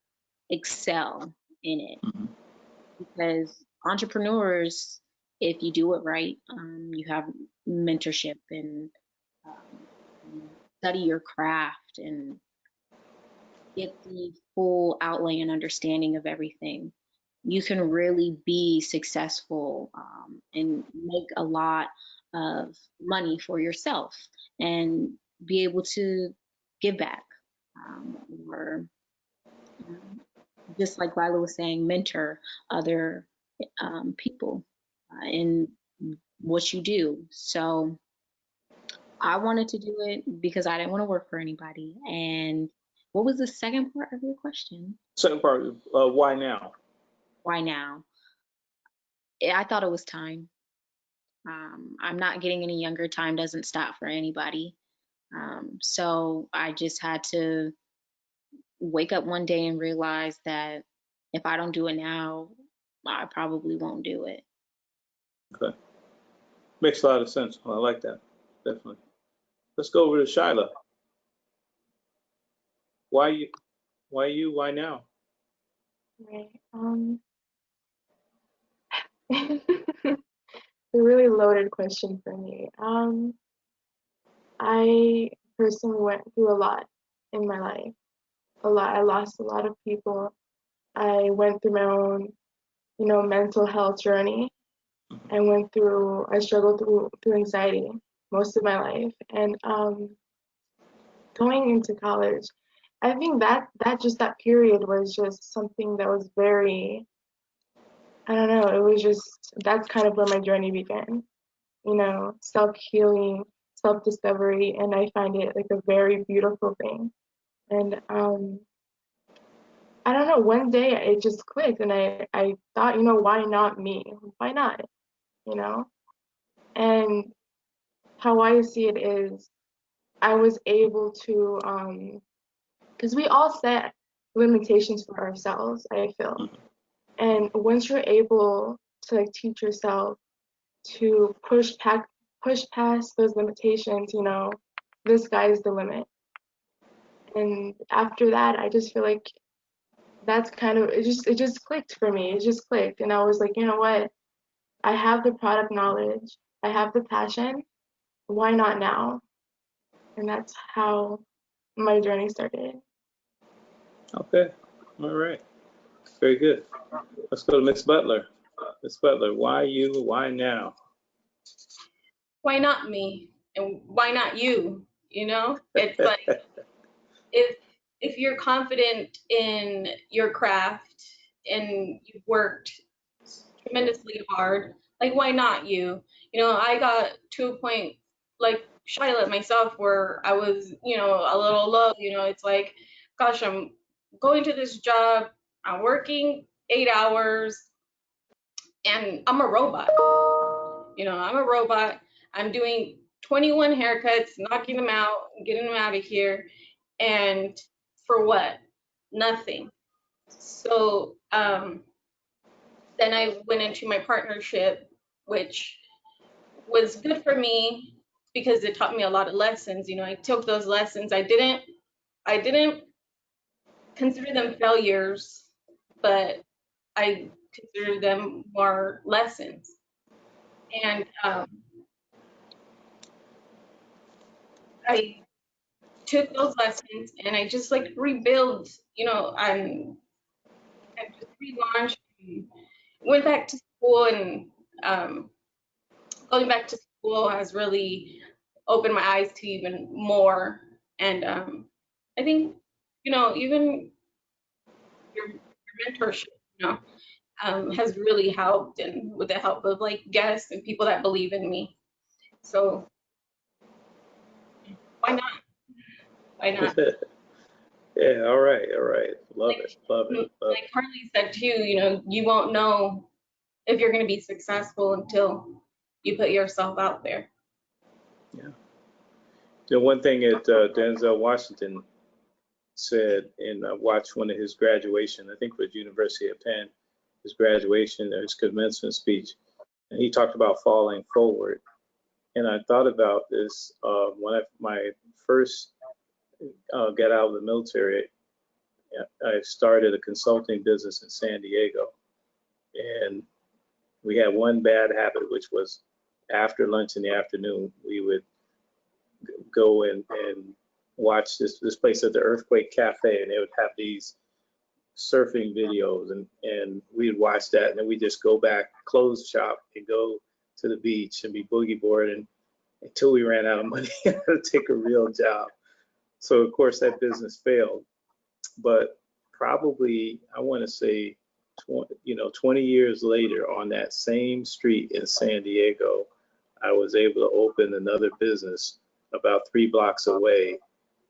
excel in it. Because entrepreneurs, if you do it right, you have mentorship and study your craft and get the full outlay and understanding of everything, you can really be successful and make a lot of money for yourself and be able to give back or just like Lila was saying, mentor other people in what you do. So I wanted to do it because I didn't want to work for anybody. And what was the second part of your question? Second part, why now? Why now? I thought it was time. I'm not getting any younger. Time doesn't stop for anybody. So I just had to wake up one day and realize that if I don't do it now, I probably won't do it. Okay. Makes a lot of sense. I like that. Definitely. Let's go over to Shyla. Why you? Why now? Right. A really loaded question for me. I personally went through a lot in my life. A lot. I lost a lot of people. I went through my own, mental health journey. I struggled through anxiety most of my life. And going into college, I think that period was just something that was very, I don't know, it was just, that's kind of where my journey began, self-healing, self-discovery, and I find it like a very beautiful thing. And I don't know, one day it just clicked and I thought, why not me? Why not? And how I see it is I was able to, because we all set limitations for ourselves, I feel. And once you're able to like teach yourself to push past those limitations, the sky's the limit. And after that, I just feel like that's kind of, it just clicked for me. It just clicked. And I was like, you know what? I have the product knowledge. I have the passion. Why not now? And that's how my journey started. Okay. All right. Very good. Let's go to Miss Butler. Miss Butler, why you? Why now? Why not me? And why not you? It's like if you're confident in your craft and you've worked tremendously hard, like why not you? I got to a point like Shyla myself where I was, a little low. It's like, gosh, I'm going to this job, I'm working 8 hours, and I'm a robot. I'm a robot. I'm doing 21 haircuts, knocking them out, getting them out of here, and for what? Nothing. So then I went into my partnership, which was good for me because it taught me a lot of lessons. You know, I took those lessons. I didn't consider them failures, but I consider them more lessons. And I took those lessons and I just like rebuild, you know, and I just relaunched and went back to school, and going back to school has really opened my eyes to even more. And I think, you know, even your mentorship, you know, has really helped, and with the help of like guests and people that believe in me. So why not? Why not? Yeah, all right, all right. Love it, love it, love Like Carly said too, you know, you won't know if you're going to be successful until you put yourself out there. it. Yeah. The one thing that Denzel Washington said, and I watched one of his graduation, I think for the University of Penn, his graduation, his commencement speech, and he talked about falling forward. And I thought about this when my first got out of the military. I started a consulting business in San Diego, and we had one bad habit, which was after lunch in the afternoon, we would go and watch this place at the Earthquake Cafe, and they would have these surfing videos, and we'd watch that, and then we just go back, close shop, and go to the beach and be boogie boarding until we ran out of money to take a real job. So of course that business failed, but probably I want to say 20 years later on that same street in San Diego, I was able to open another business about 3 blocks away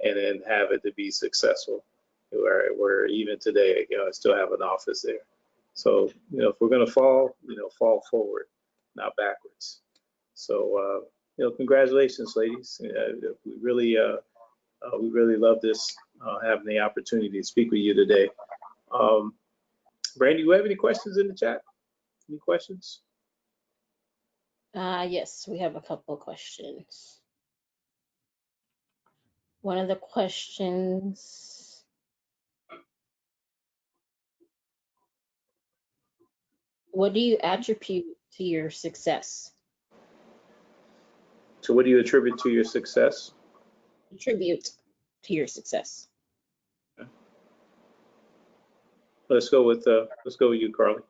and then have it to be successful. Where even today, I still have an office there. So, if we're going to fall, fall forward, not backwards. So, congratulations, ladies. We really love this, having the opportunity to speak with you today. Brandy, do you have any questions in the chat? Any questions? Yes, we have a couple of questions. One of the questions, what do you attribute to your success? So what do you attribute to your success? Attribute to your success. Let's go with you, Carly.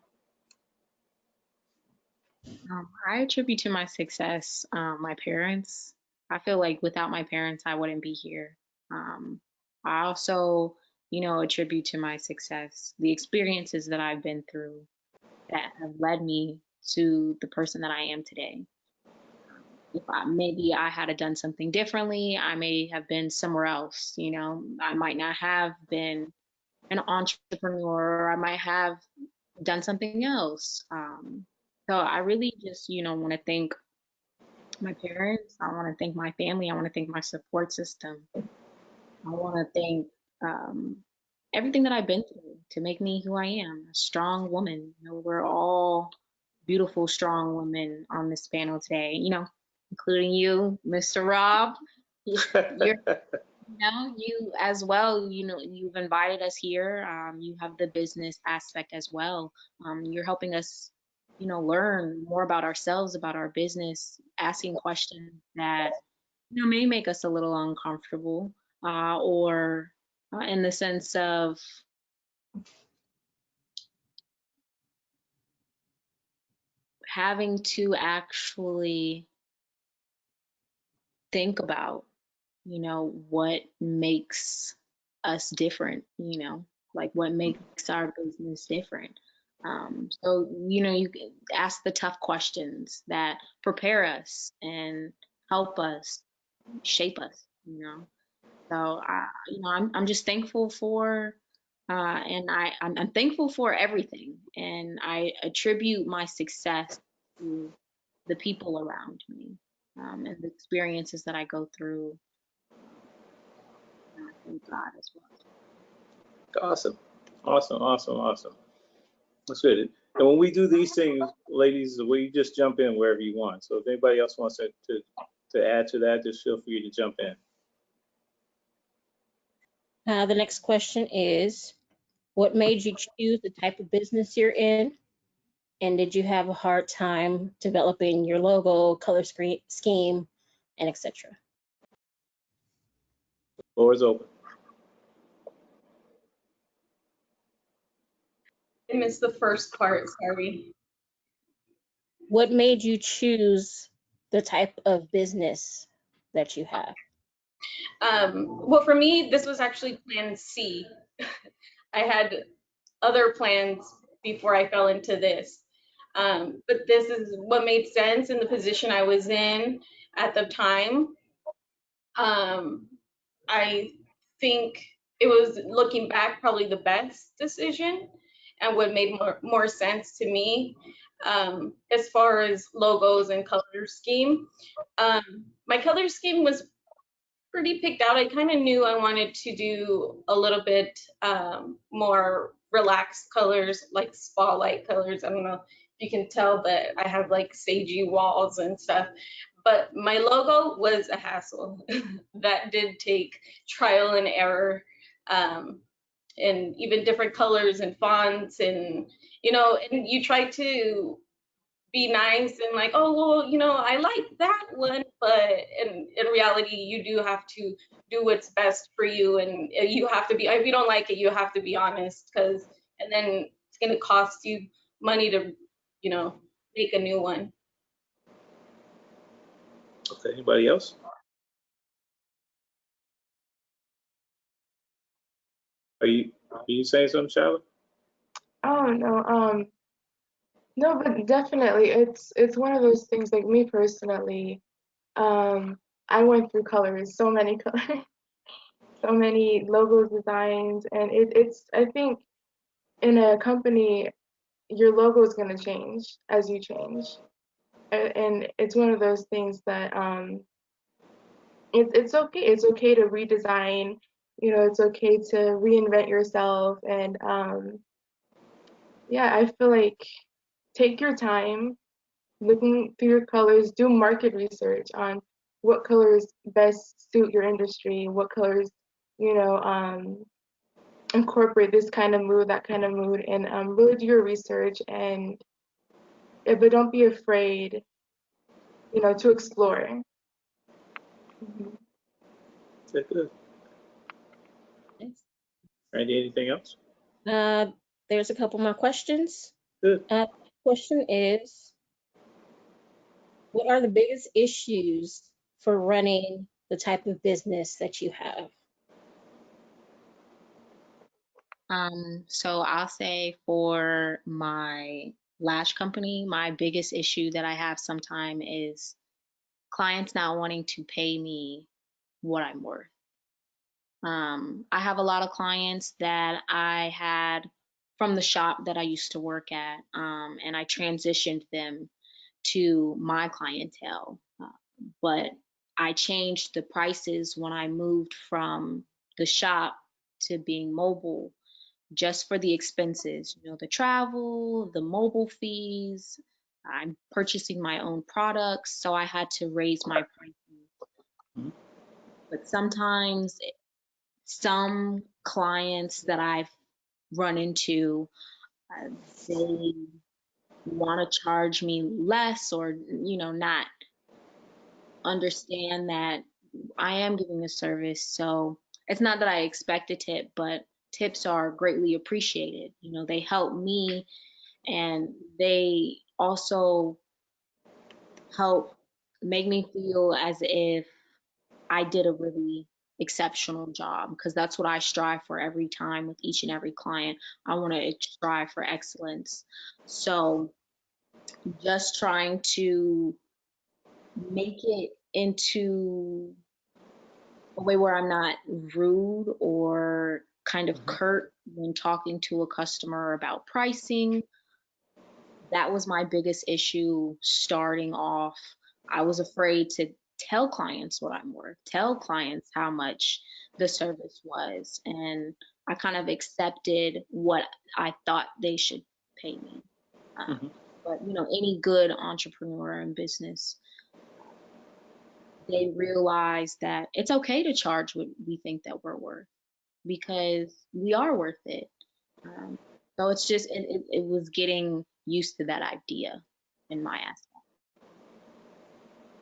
I attribute to my success my parents. I feel like without my parents, I wouldn't be here. I also, attribute to my success the experiences that I've been through that have led me to the person that I am today. If maybe I had done something differently, I may have been somewhere else. I might not have been an entrepreneur, or I might have done something else. So I really just, want to thank my parents. I want to thank my family. I want to thank my support system. I want to thank everything that I've been through to make me who I am, a strong woman. We're all beautiful, strong women on this panel today, including you, Mr. Rob. You're you as well, you've invited us here. You have the business aspect as well. You're helping us, learn more about ourselves, about our business, asking questions that, may make us a little uncomfortable, or in the sense of having to actually think about, what makes us different, like what makes our business different. So, you can ask the tough questions that prepare us and help us, shape us, So, I'm just thankful for, and I'm thankful for everything. And I attribute my success to the people around me. and the experiences that I go through. I thank God as well. Awesome. Awesome. Awesome. Awesome. That's good. And when we do these things, ladies, we just jump in wherever you want. So if anybody else wants to add to that, just feel free to jump in. The next question is, what made you choose the type of business you're in? And did you have a hard time developing your logo, color scheme, and etc.? Floor is open. I missed the first part, sorry. What made you choose the type of business that you have? Well, for me, this was actually plan C. I had other plans before I fell into this. But this is what made sense in the position I was in at the time. I think it was, looking back, probably the best decision and what made more sense to me. As far as logos and color scheme, my color scheme was pretty picked out. I kind of knew I wanted to do a little bit more relaxed colors, like spa-like colors. I don't know if you can tell, but I have like sagey walls and stuff. But my logo was a hassle. That did take trial and error, and even different colors and fonts, and and you try to be nice and like, oh, well, I like that one, but in reality, you do have to do what's best for you, and you have to be, if you don't like it, you have to be honest, and then it's going to cost you money to, make a new one. Okay, anybody else? Are you saying something, Shallow? Oh no, no, but definitely it's one of those things, like me personally, I went through colors, so many colors, so many logos, designs, and it's, I think, in a company, your logo is going to change as you change. And it's one of those things that it's okay. It's okay to redesign. It's okay to reinvent yourself. And yeah, I feel like take your time looking through your colors, do market research on what colors best suit your industry, what colors, you know, incorporate this kind of mood, that kind of mood, and really do your research, and but don't be afraid, to explore. Mhm. Okay, good. Yes. Randy, anything else? There's a couple more questions. Good. Question is, what are the biggest issues for running the type of business that you have? So I'll say for my lash company, my biggest issue that I have sometime is clients not wanting to pay me what I'm worth. I have a lot of clients that I had from the shop that I used to work at, and I transitioned them to my clientele. But I changed the prices when I moved from the shop to being mobile just for the expenses, the travel, the mobile fees. I'm purchasing my own products, so I had to raise my prices. Mhm. But sometimes some clients that I've run into, they want to charge me less, or not understand that I am giving a service. So it's not that I expect a tip, but tips are greatly appreciated. They help me, and they also help make me feel as if I did a really exceptional job, because that's what I strive for every time with each and every client. I want to strive for excellence. So just trying to make it into a way where I'm not rude or kind of curt when talking to a customer about pricing. That was my biggest issue starting off I was afraid to tell clients what I'm worth, tell clients how much the service was, and I kind of accepted what I thought they should pay me. Mhm. But any good entrepreneur in business, they realize that it's okay to charge what we think that we're worth because we are worth it. Um, so it's just it was getting used to that idea in my aspect.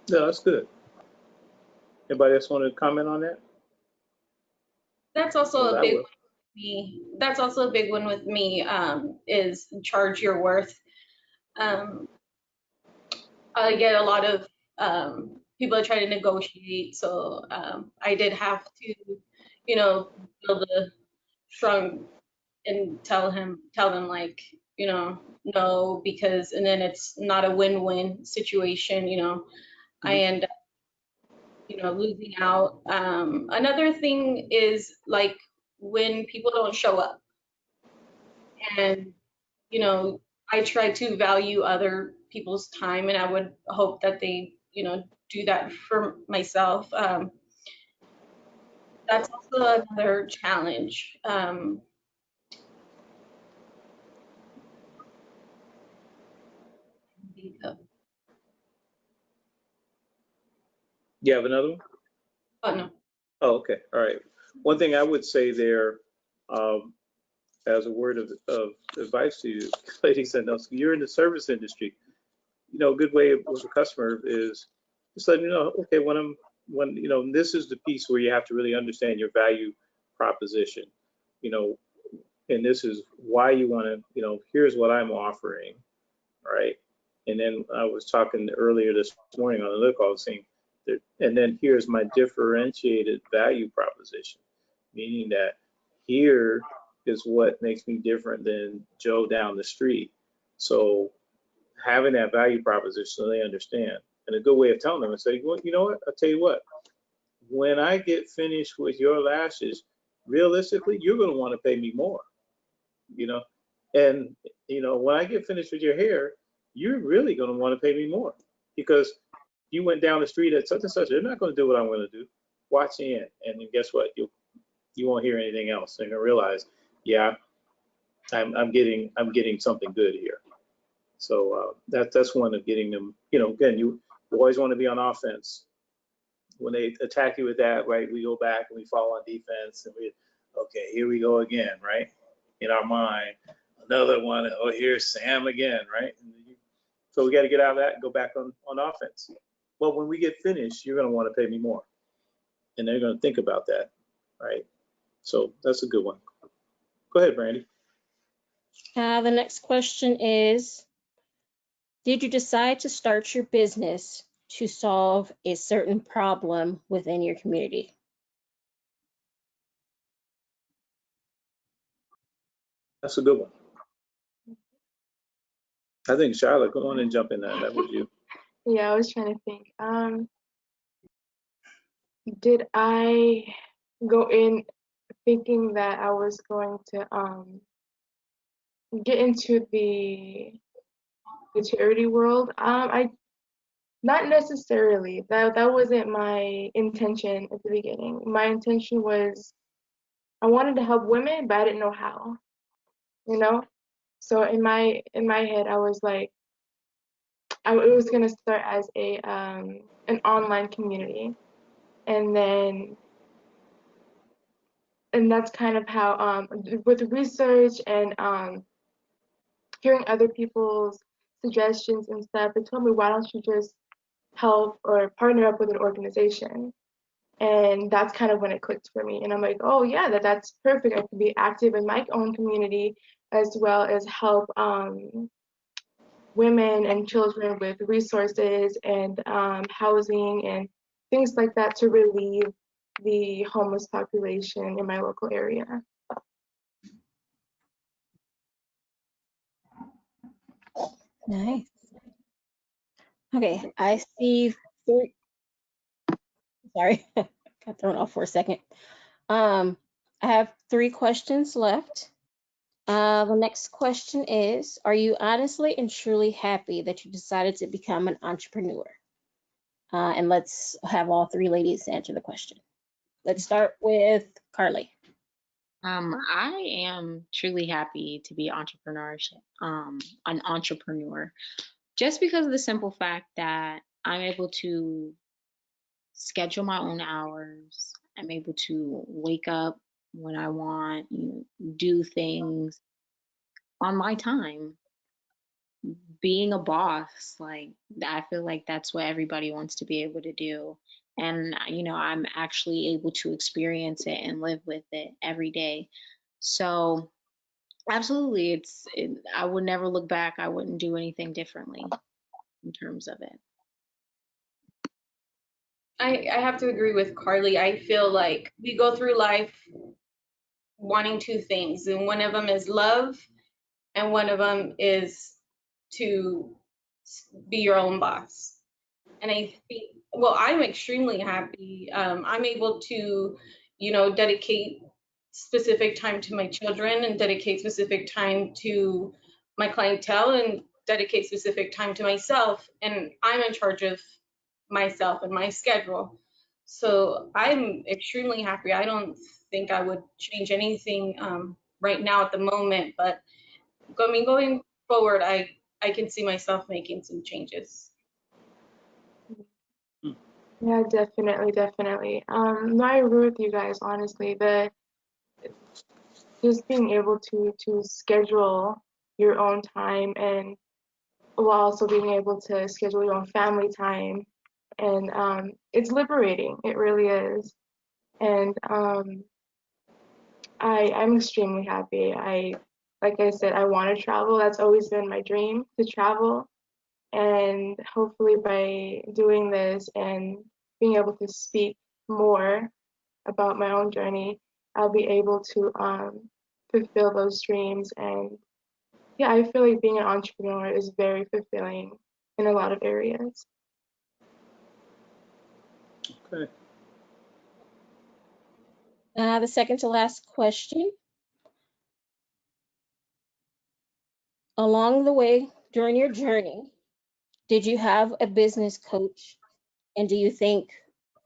Yeah, that's good. Anybody else want to comment on that? That's also 'Cause a I big will. one with me. That's also a big one with me, is charge your worth. Um, I get a lot of people that try to negotiate, so I did have to, build a strong and tell them like, no, because, and then it's not a win-win situation, I Mhm. end up, losing out. Another thing is like when people don't show up, and, I try to value other people's time, and I would hope that they, do that for myself. That's also another challenge. You have another one? Oh no. Oh, okay. All right. One thing I would say there, um, as a word of advice to you, ladies and gentlemen, you're in the service industry. A good way with a customer is just letting you know, okay, when this is the piece where you have to really understand your value proposition, you know, and this is why you want to, here's what I'm offering, right? And then I was talking earlier this morning on the call saying that, and then here's my differentiated value proposition, meaning that here is what makes me different than Joe down the street. So having that value proposition so they understand. And a good way of telling them is say, well, you know what? I'll tell you what, when I get finished with your lashes, realistically, you're going to want to pay me more, you know? And, when I get finished with your hair, you're really going to want to pay me more because you went down the street at such and such. They're not going to do what I'm going to do. Watch in. And then guess what? You won't hear anything else. They're going to realize, yeah, I'm getting something good here. So that's one of getting them. Again, you always want to be on offense. When they attack you with that, right? We go back and we fall on defense, and okay, here we go again, right? In our mind, another one. Oh, here's Sam again, right? So we got to get out of that and go back on offense. Well, when we get finished, you're going to want to pay me more, and they're going to think about that, right? So that's a good one. Go ahead, Brandy. The next question is, did you decide to start your business to solve a certain problem within your community? That's a good one. I think Charlotte, go on and jump in that. That was you. Yeah, I was trying to think. Did I go in thinking that I was going to get into the charity world? I not necessarily. That wasn't my intention at the beginning. My intention was I wanted to help women, but I didn't know how. You know. So in my head, I was like, it was gonna start as an online community, and then that's kind of how with research and hearing other people's suggestions and stuff, it told me, why don't you just help or partner up with an organization? And that's kind of when it clicked for me. And I'm like, oh yeah, that's perfect. I can be active in my own community as well as help women and children with resources and housing and things like that to relieve the homeless population in my local area. Nice. Okay, I see three. Sorry, got thrown off for a second. I have 3 questions left. The next question is, are you honestly and truly happy that you decided to become an entrepreneur? And let's have all three ladies answer the question. Let's start with Carly. I am truly happy to be an entrepreneur, just because of the simple fact that I'm able to schedule my own hours. I'm able to wake up when I want, do things on my time. Being a boss, like, I feel like that's what everybody wants to be able to do. And, I'm actually able to experience it and live with it every day. So, absolutely, I would never look back. I wouldn't do anything differently in terms of it. I have to agree with Carly. I feel like we go through life wanting two things, and one of them is love, and one of them is to be your own boss. And I think, well, I'm extremely happy. I'm able to, dedicate specific time to my children and dedicate specific time to my clientele and dedicate specific time to myself. And I'm in charge of myself and my schedule. So I'm extremely happy. I don't think I would change anything right now at the moment, but going forward, I can see myself making some changes. Yeah, definitely, definitely. No, I agree with you guys, honestly. Just being able to schedule your own time, and while also being able to schedule your own family time, and it's liberating. It really is. And I'm extremely happy. Like I said, I want to travel. That's always been my dream, to travel. And hopefully by doing this and being able to speak more about my own journey, I'll be able to fulfill those dreams. And yeah, I feel like being an entrepreneur is very fulfilling in a lot of areas. Okay. The second to last question. Along the way during your journey, did you have a business coach? And do you think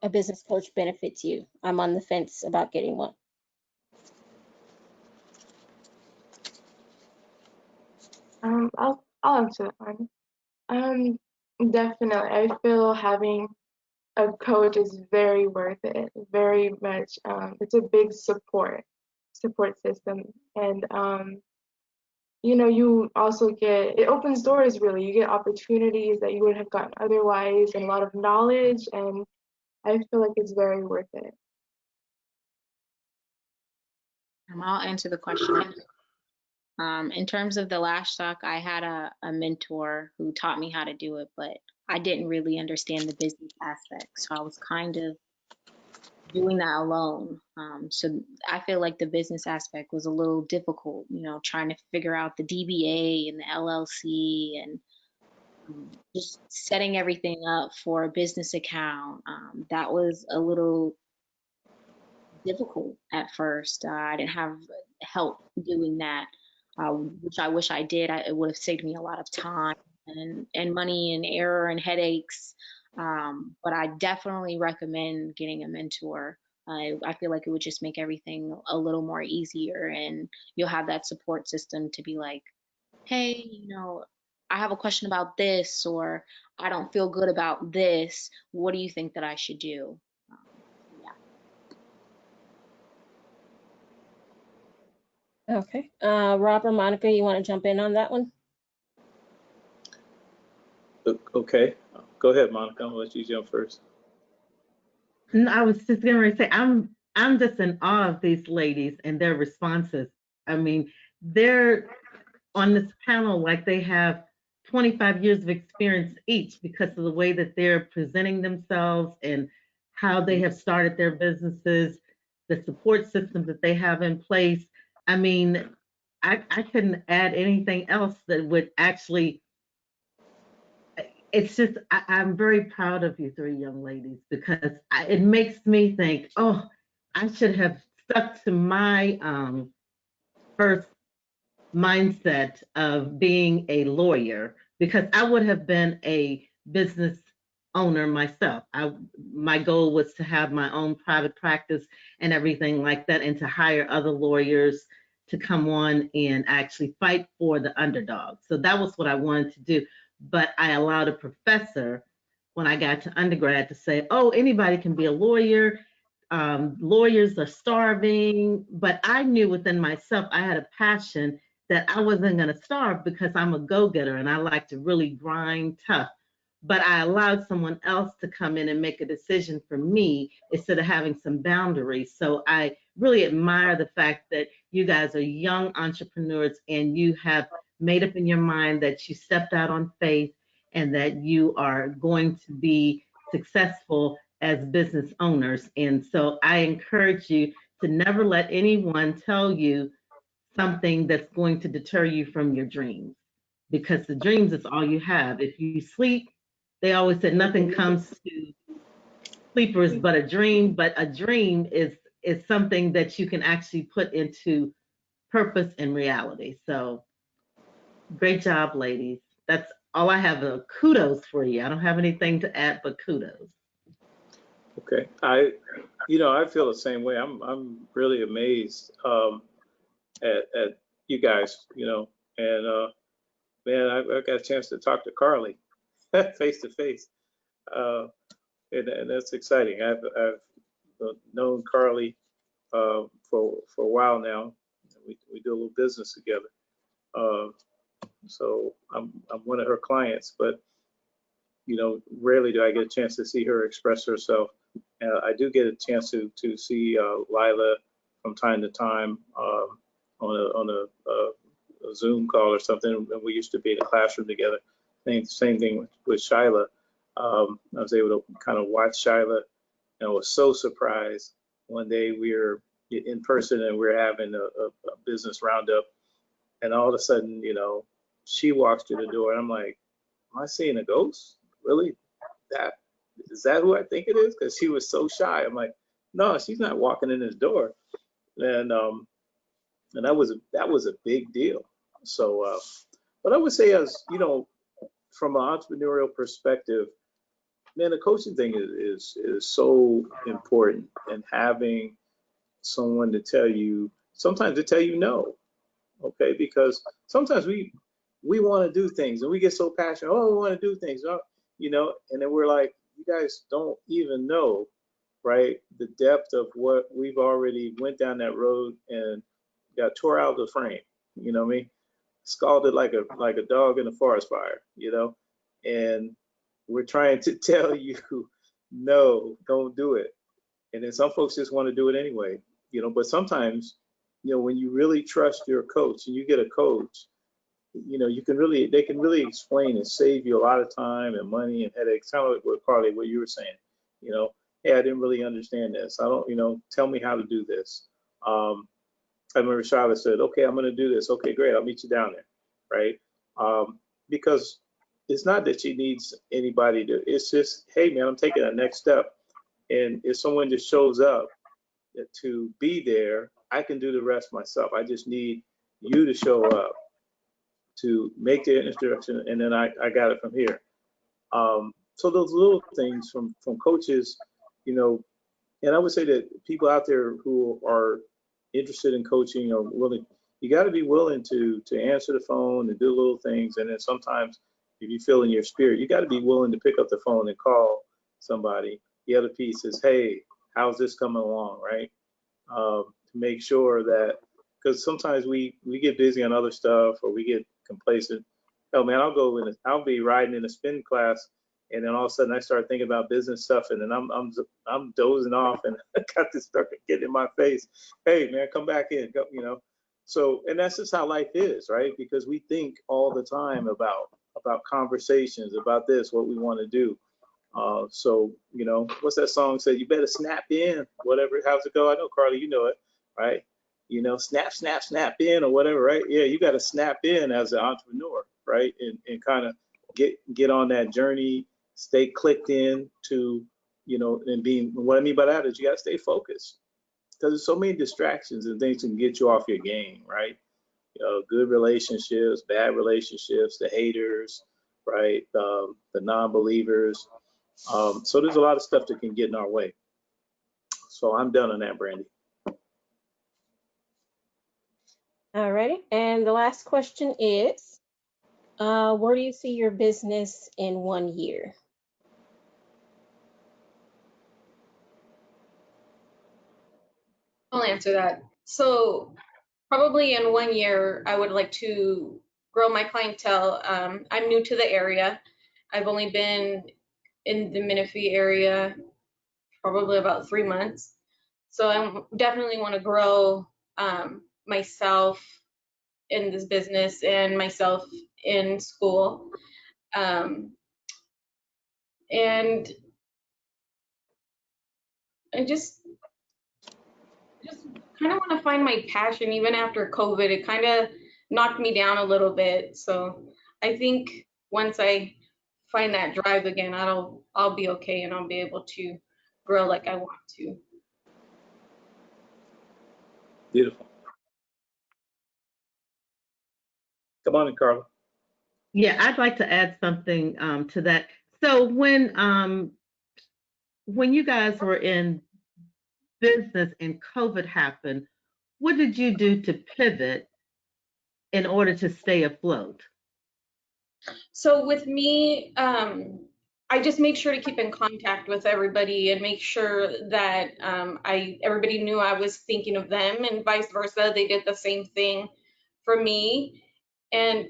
a business coach benefits you? I'm on the fence about getting one. I'll answer that one. Definitely. I feel having a coach is very worth it. Very much. It's a big support system, and you also it opens doors. Really, you get opportunities that you wouldn't have gotten otherwise, and a lot of knowledge. And I feel like it's very worth it. I'll answer the question. In terms of the lash stock, I had a mentor who taught me how to do it, but I didn't really understand the business aspect. So I was kind of doing that alone. So I feel like the business aspect was a little difficult, trying to figure out the DBA and the LLC and just setting everything up for a business account. That was a little difficult at first. I didn't have help doing that, which I wish I did. It would have saved me a lot of time and money and error and headaches. But I definitely recommend getting a mentor. I feel like it would just make everything a little more easier, and you'll have that support system to be like, hey, I have a question about this, or I don't feel good about this. What do you think that I should do? Okay. Rob or Monica, you want to jump in on that one? Okay. Go ahead, Monica. I'll let you jump first. No, I was just going to say, I'm just in awe of these ladies and their responses. I mean, they're on this panel like they have 25 years of experience each because of the way that they're presenting themselves and how they have started their businesses, the support systems that they have in place. I mean, I couldn't add anything else that would actually, it's just, I'm very proud of you three young ladies because it makes me think, oh, I should have stuck to my first mindset of being a lawyer because I would have been a business owner myself. My goal was to have my own private practice and everything like that, and to hire other lawyers to come on and actually fight for the underdog. So that was what I wanted to do. But I allowed a professor when I got to undergrad to say, oh, anybody can be a lawyer. Lawyers are starving. But I knew within myself, I had a passion that I wasn't going to starve because I'm a go-getter and I like to really grind tough. But I allowed someone else to come in and make a decision for me instead of having some boundaries. So I really admire the fact that you guys are young entrepreneurs and you have made up in your mind that you stepped out on faith and that you are going to be successful as business owners. And so I encourage you to never let anyone tell you something that's going to deter you from your dreams, because the dreams is all you have. If you sleep, they always said nothing comes to sleepers but a dream is something that you can actually put into purpose and reality. So great job, ladies. That's all I have. Kudos for you. I don't have anything to add but kudos. Okay. I feel the same way. I'm really amazed at you guys, and man, I got a chance to talk to Carly face to face, and that's exciting. I've known Carly for a while now. We do a little business together. So I'm one of her clients, but rarely do I get a chance to see her express herself. I do get a chance to see Lila from time to time on a Zoom call or something. And we used to be in a classroom together. Same thing with Shyla. I was able to kind of watch Shyla, and I was so surprised one day we were in person and we were having a business roundup, and all of a sudden, she walks through the door, and I'm like, am I seeing a ghost? Really? Is that who I think it is? Because she was so shy. I'm like, no, she's not walking in this door. And that was a big deal. So, but I would say, as from an entrepreneurial perspective, man, the coaching thing is so important, and having someone to tell you, sometimes to tell you no, okay? Because sometimes we want to do things and we get so passionate, oh, we want to do things, and then we're like, you guys don't even know, right, the depth of what we've already went down that road and got tore out of the frame, you know what I mean? Scalded like a dog in a forest fire, and we're trying to tell you, no, don't do it. And then some folks just want to do it anyway, but sometimes, when you really trust your coach and you get a coach, they can really explain and save you a lot of time and money and headaches. Kind of like what Carly, what you were saying, hey, I didn't really understand this. I don't, tell me how to do this. I remember Charlotte said, okay, I'm going to do this. Okay, great. I'll meet you down there. Right. Because it's not that she needs anybody to, it's just, hey man, I'm taking that next step. And if someone just shows up to be there, I can do the rest myself. I just need you to show up to make the introduction, and then I got it from here. So those little things from coaches, and I would say that people out there who are interested in coaching are willing, you got to be willing to answer the phone and do little things. And then sometimes if you feel in your spirit, you got to be willing to pick up the phone and call somebody. The other piece is, hey, how's this coming along, right? To make sure that, because sometimes we get busy on other stuff or we get complacent. Oh man, I'll be riding in a spin class, and then all of a sudden I start thinking about business stuff, and then I'm dozing off, and I got this stuff getting in my face. Hey man, come back in, So, and that's just how life is, right? Because we think all the time about conversations, about this, what we want to do. So, what's that song say? You better snap in, whatever. How's it go? I know, Carly, you know it, right? Snap, snap, snap in, or whatever, right? Yeah, you got to snap in as an entrepreneur, right? And kind of get on that journey, stay clicked in to, and what I mean by that is you got to stay focused, because there's so many distractions and things can get you off your game, right? Good relationships, bad relationships, the haters, right? The non-believers. So there's a lot of stuff that can get in our way. So I'm done on that, Brandy. All righty. And the last question is, where do you see your business in 1 year? I'll answer that. So probably in 1 year, I would like to grow my clientele. I'm new to the area. I've only been in the Menifee area probably about 3 months. So I definitely want to grow myself in this business and myself in school. And I just kind of want to find my passion even after COVID. It kind of knocked me down a little bit. So I think once I find that drive again, I'll be okay and I'll be able to grow like I want to. Beautiful. Come on in, Carla. Yeah, I'd like to add something to that. So when you guys were in business and COVID happened, what did you do to pivot in order to stay afloat? So with me, I just make sure to keep in contact with everybody and make sure that everybody knew I was thinking of them, and vice versa. They did the same thing for me. And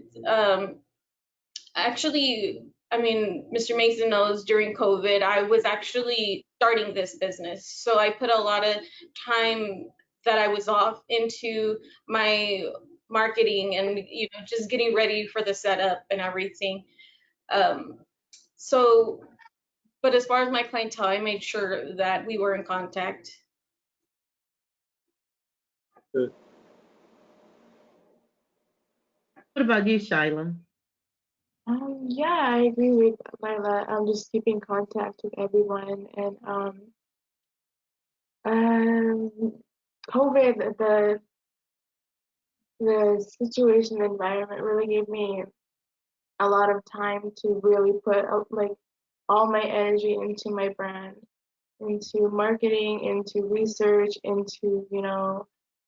actually, I mean, Mr. Mason knows during COVID, I was actually starting this business. So I put a lot of time that I was off into my marketing and, you know, just getting ready for the setup and everything. So, but as far as my clientele, I made sure that we were in contact. Good. What about you, Shyla? Yeah, I agree with Lila. I'm just keeping contact with everyone, and COVID, the situation, the environment really gave me a lot of time to really put like all my energy into my brand, into marketing, into research, into, you know,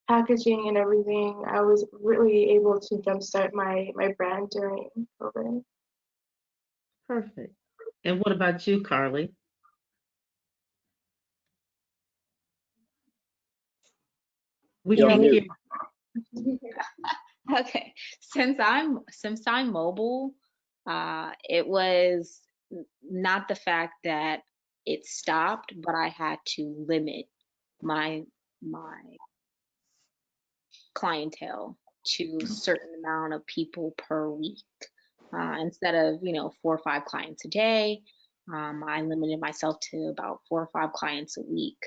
packaging and everything. I was really able to jumpstart my brand during COVID. Perfect. And what about you, Carly? We You're on can't mute. hear. Okay, since I'm mobile, it was not the fact that it stopped, but I had to limit my clientele to a certain amount of people per week. Instead of 4 or 5 clients a day, I limited myself to about 4 or 5 clients a week.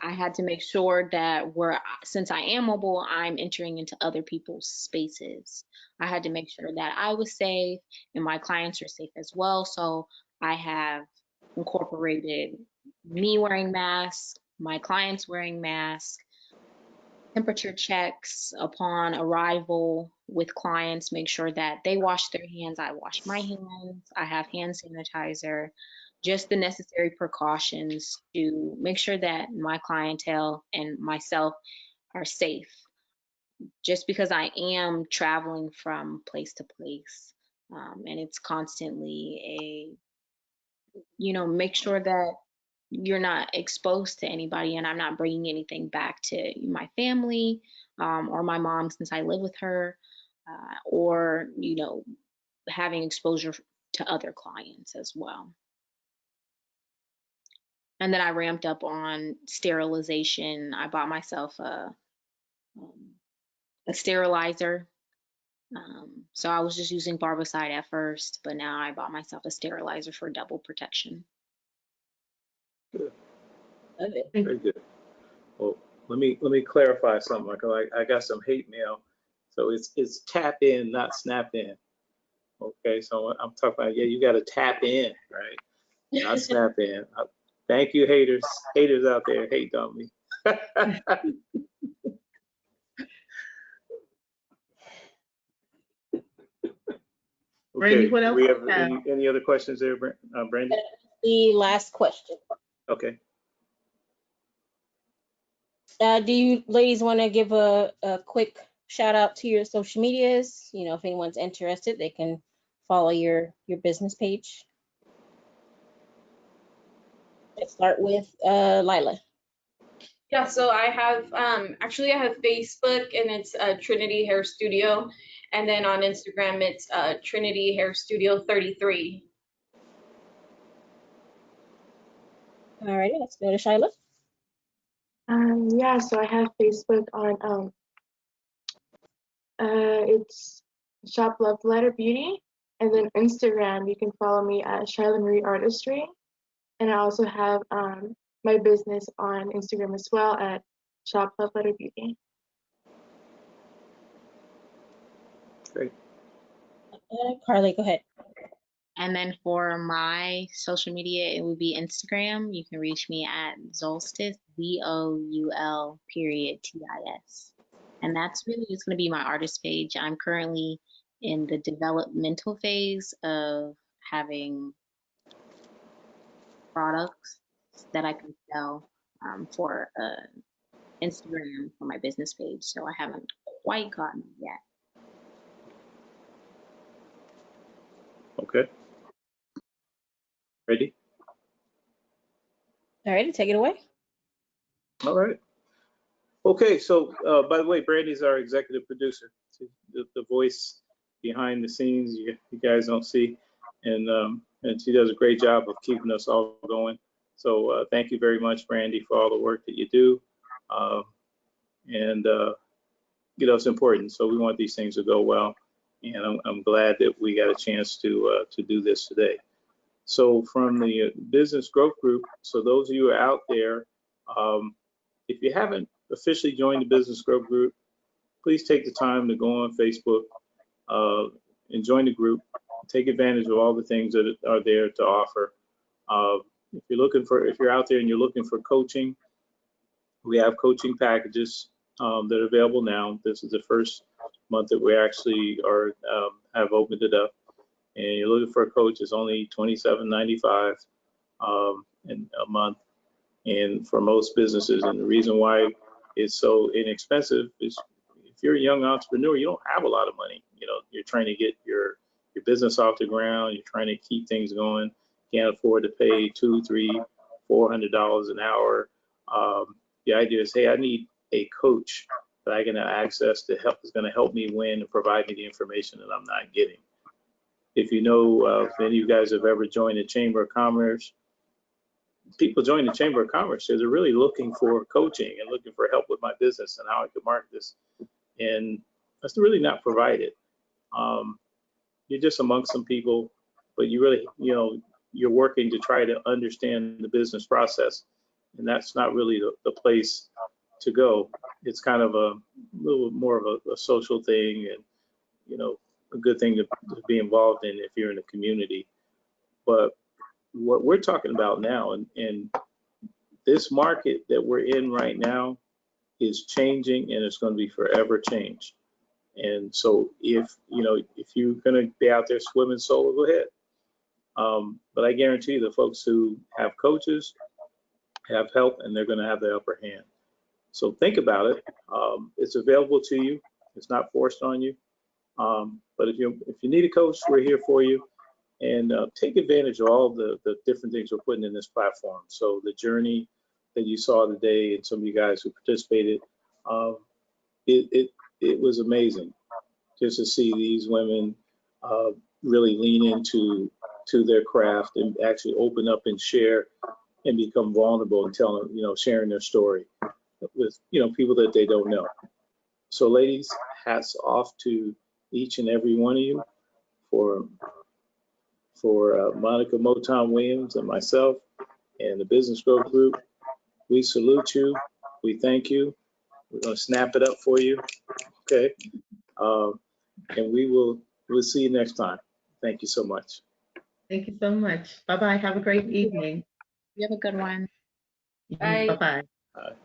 I had to make sure that since I am mobile, I'm entering into other people's spaces. I had to make sure that I was safe and my clients are safe as well. So I have incorporated me wearing masks, my clients wearing masks, temperature checks upon arrival with clients, make sure that they wash their hands. I wash my hands. I have hand sanitizer, just the necessary precautions to make sure that my clientele and myself are safe. Just because I am traveling from place to place, and it's constantly make sure that you're not exposed to anybody and I'm not bringing anything back to my family or my mom since I live with her, or having exposure to other clients as well. And then I ramped up on sterilization. I bought myself a sterilizer. So I was just using barbicide at first, but now I bought myself a sterilizer for double protection. Good. Love it. Very good. Well, let me clarify something. Like I got some hate mail. So it's tap in, not snap in. Okay, so I'm talking about, yeah, you got to tap in, right? Not snap in. Thank you, haters out there hate on me. Brandy, Okay, what else we do have you have? any other questions there, Brandy? the last question. Okay. Do you ladies want to give a quick shout out to your social medias? You know, if anyone's interested, they can follow your business page. Let's start with Lila. Yeah, so I have actually I have Facebook and it's Trinity Hair Studio, and then on Instagram it's Trinity Hair Studio 33. All righty, let's go to Shyla. Yeah, so I have Facebook on it's Shop Love Letter Beauty, and then Instagram you can follow me at Shyla Marie Artistry, and I also have my business on Instagram as well at Shop Love Letter Beauty. Great. Carly, go ahead. And then for my social media, it would be Instagram. You can reach me at Zolstis, ZOUL.TIS. And that's really just going to be my artist page. I'm currently in the developmental phase of having products that I can sell for Instagram for my business page. So I haven't quite gotten it yet. Okay. Ready? All righty, take it away. All right. Okay, so by the way, Brandy's our executive producer, the voice behind the scenes you guys don't see, and she does a great job of keeping us all going. So thank you very much, Brandy, for all the work that you do, and you know, it's important. So we want these things to go well, and I'm glad that we got a chance to do this today. So from the Business Growth Group, so those of you who are out there, if you haven't officially joined the Business Growth Group, please take the time to go on Facebook and join the group. Take advantage of all the things that are there to offer. If you're out there and you're looking for coaching, we have coaching packages that are available now. This is the first month that we actually have opened it up. And you're looking for a coach, it's only $27.95 in a month. And for most businesses, and the reason why it's so inexpensive is if you're a young entrepreneur, you don't have a lot of money. You know, you're trying to get your business off the ground, you're trying to keep things going, can't afford to pay $200, $300, $400 an hour. The idea is, hey, I need a coach that I can have access to is going to help me win and provide me the information that I'm not getting. If you know, if any of you guys have ever joined the Chamber of Commerce, people join the Chamber of Commerce, they're really looking for coaching and looking for help with my business and how I can market this. And that's really not provided. You're just amongst some people, but you really, you know, you're working to try to understand the business process. And that's not really the place to go. It's kind of a little more of a social thing and, you know, a good thing to be involved in if you're in a community. But what we're talking about now and this market that we're in right now is changing and it's going to be forever changed. And so if you're going to be out there swimming solo, go ahead. But I guarantee you the folks who have coaches have help and they're going to have the upper hand. So think about it. It's available to you. It's not forced on you. But if you need a coach, we're here for you. And take advantage of all the different things we're putting in this platform. So the journey that you saw today and some of you guys who participated, it was amazing just to see these women really lean into their craft and actually open up and share and become vulnerable and telling, sharing their story with, people that they don't know. So ladies, hats off to each and every one of you for Monica Motown Williams and myself and the Business Growth Group. We salute you. We thank you. We're going to snap it up for you. Okay. And we'll see you next time. Thank you so much. Thank you so much. Bye-bye. Have a great evening. You have a good one. Bye. Bye-bye. Bye.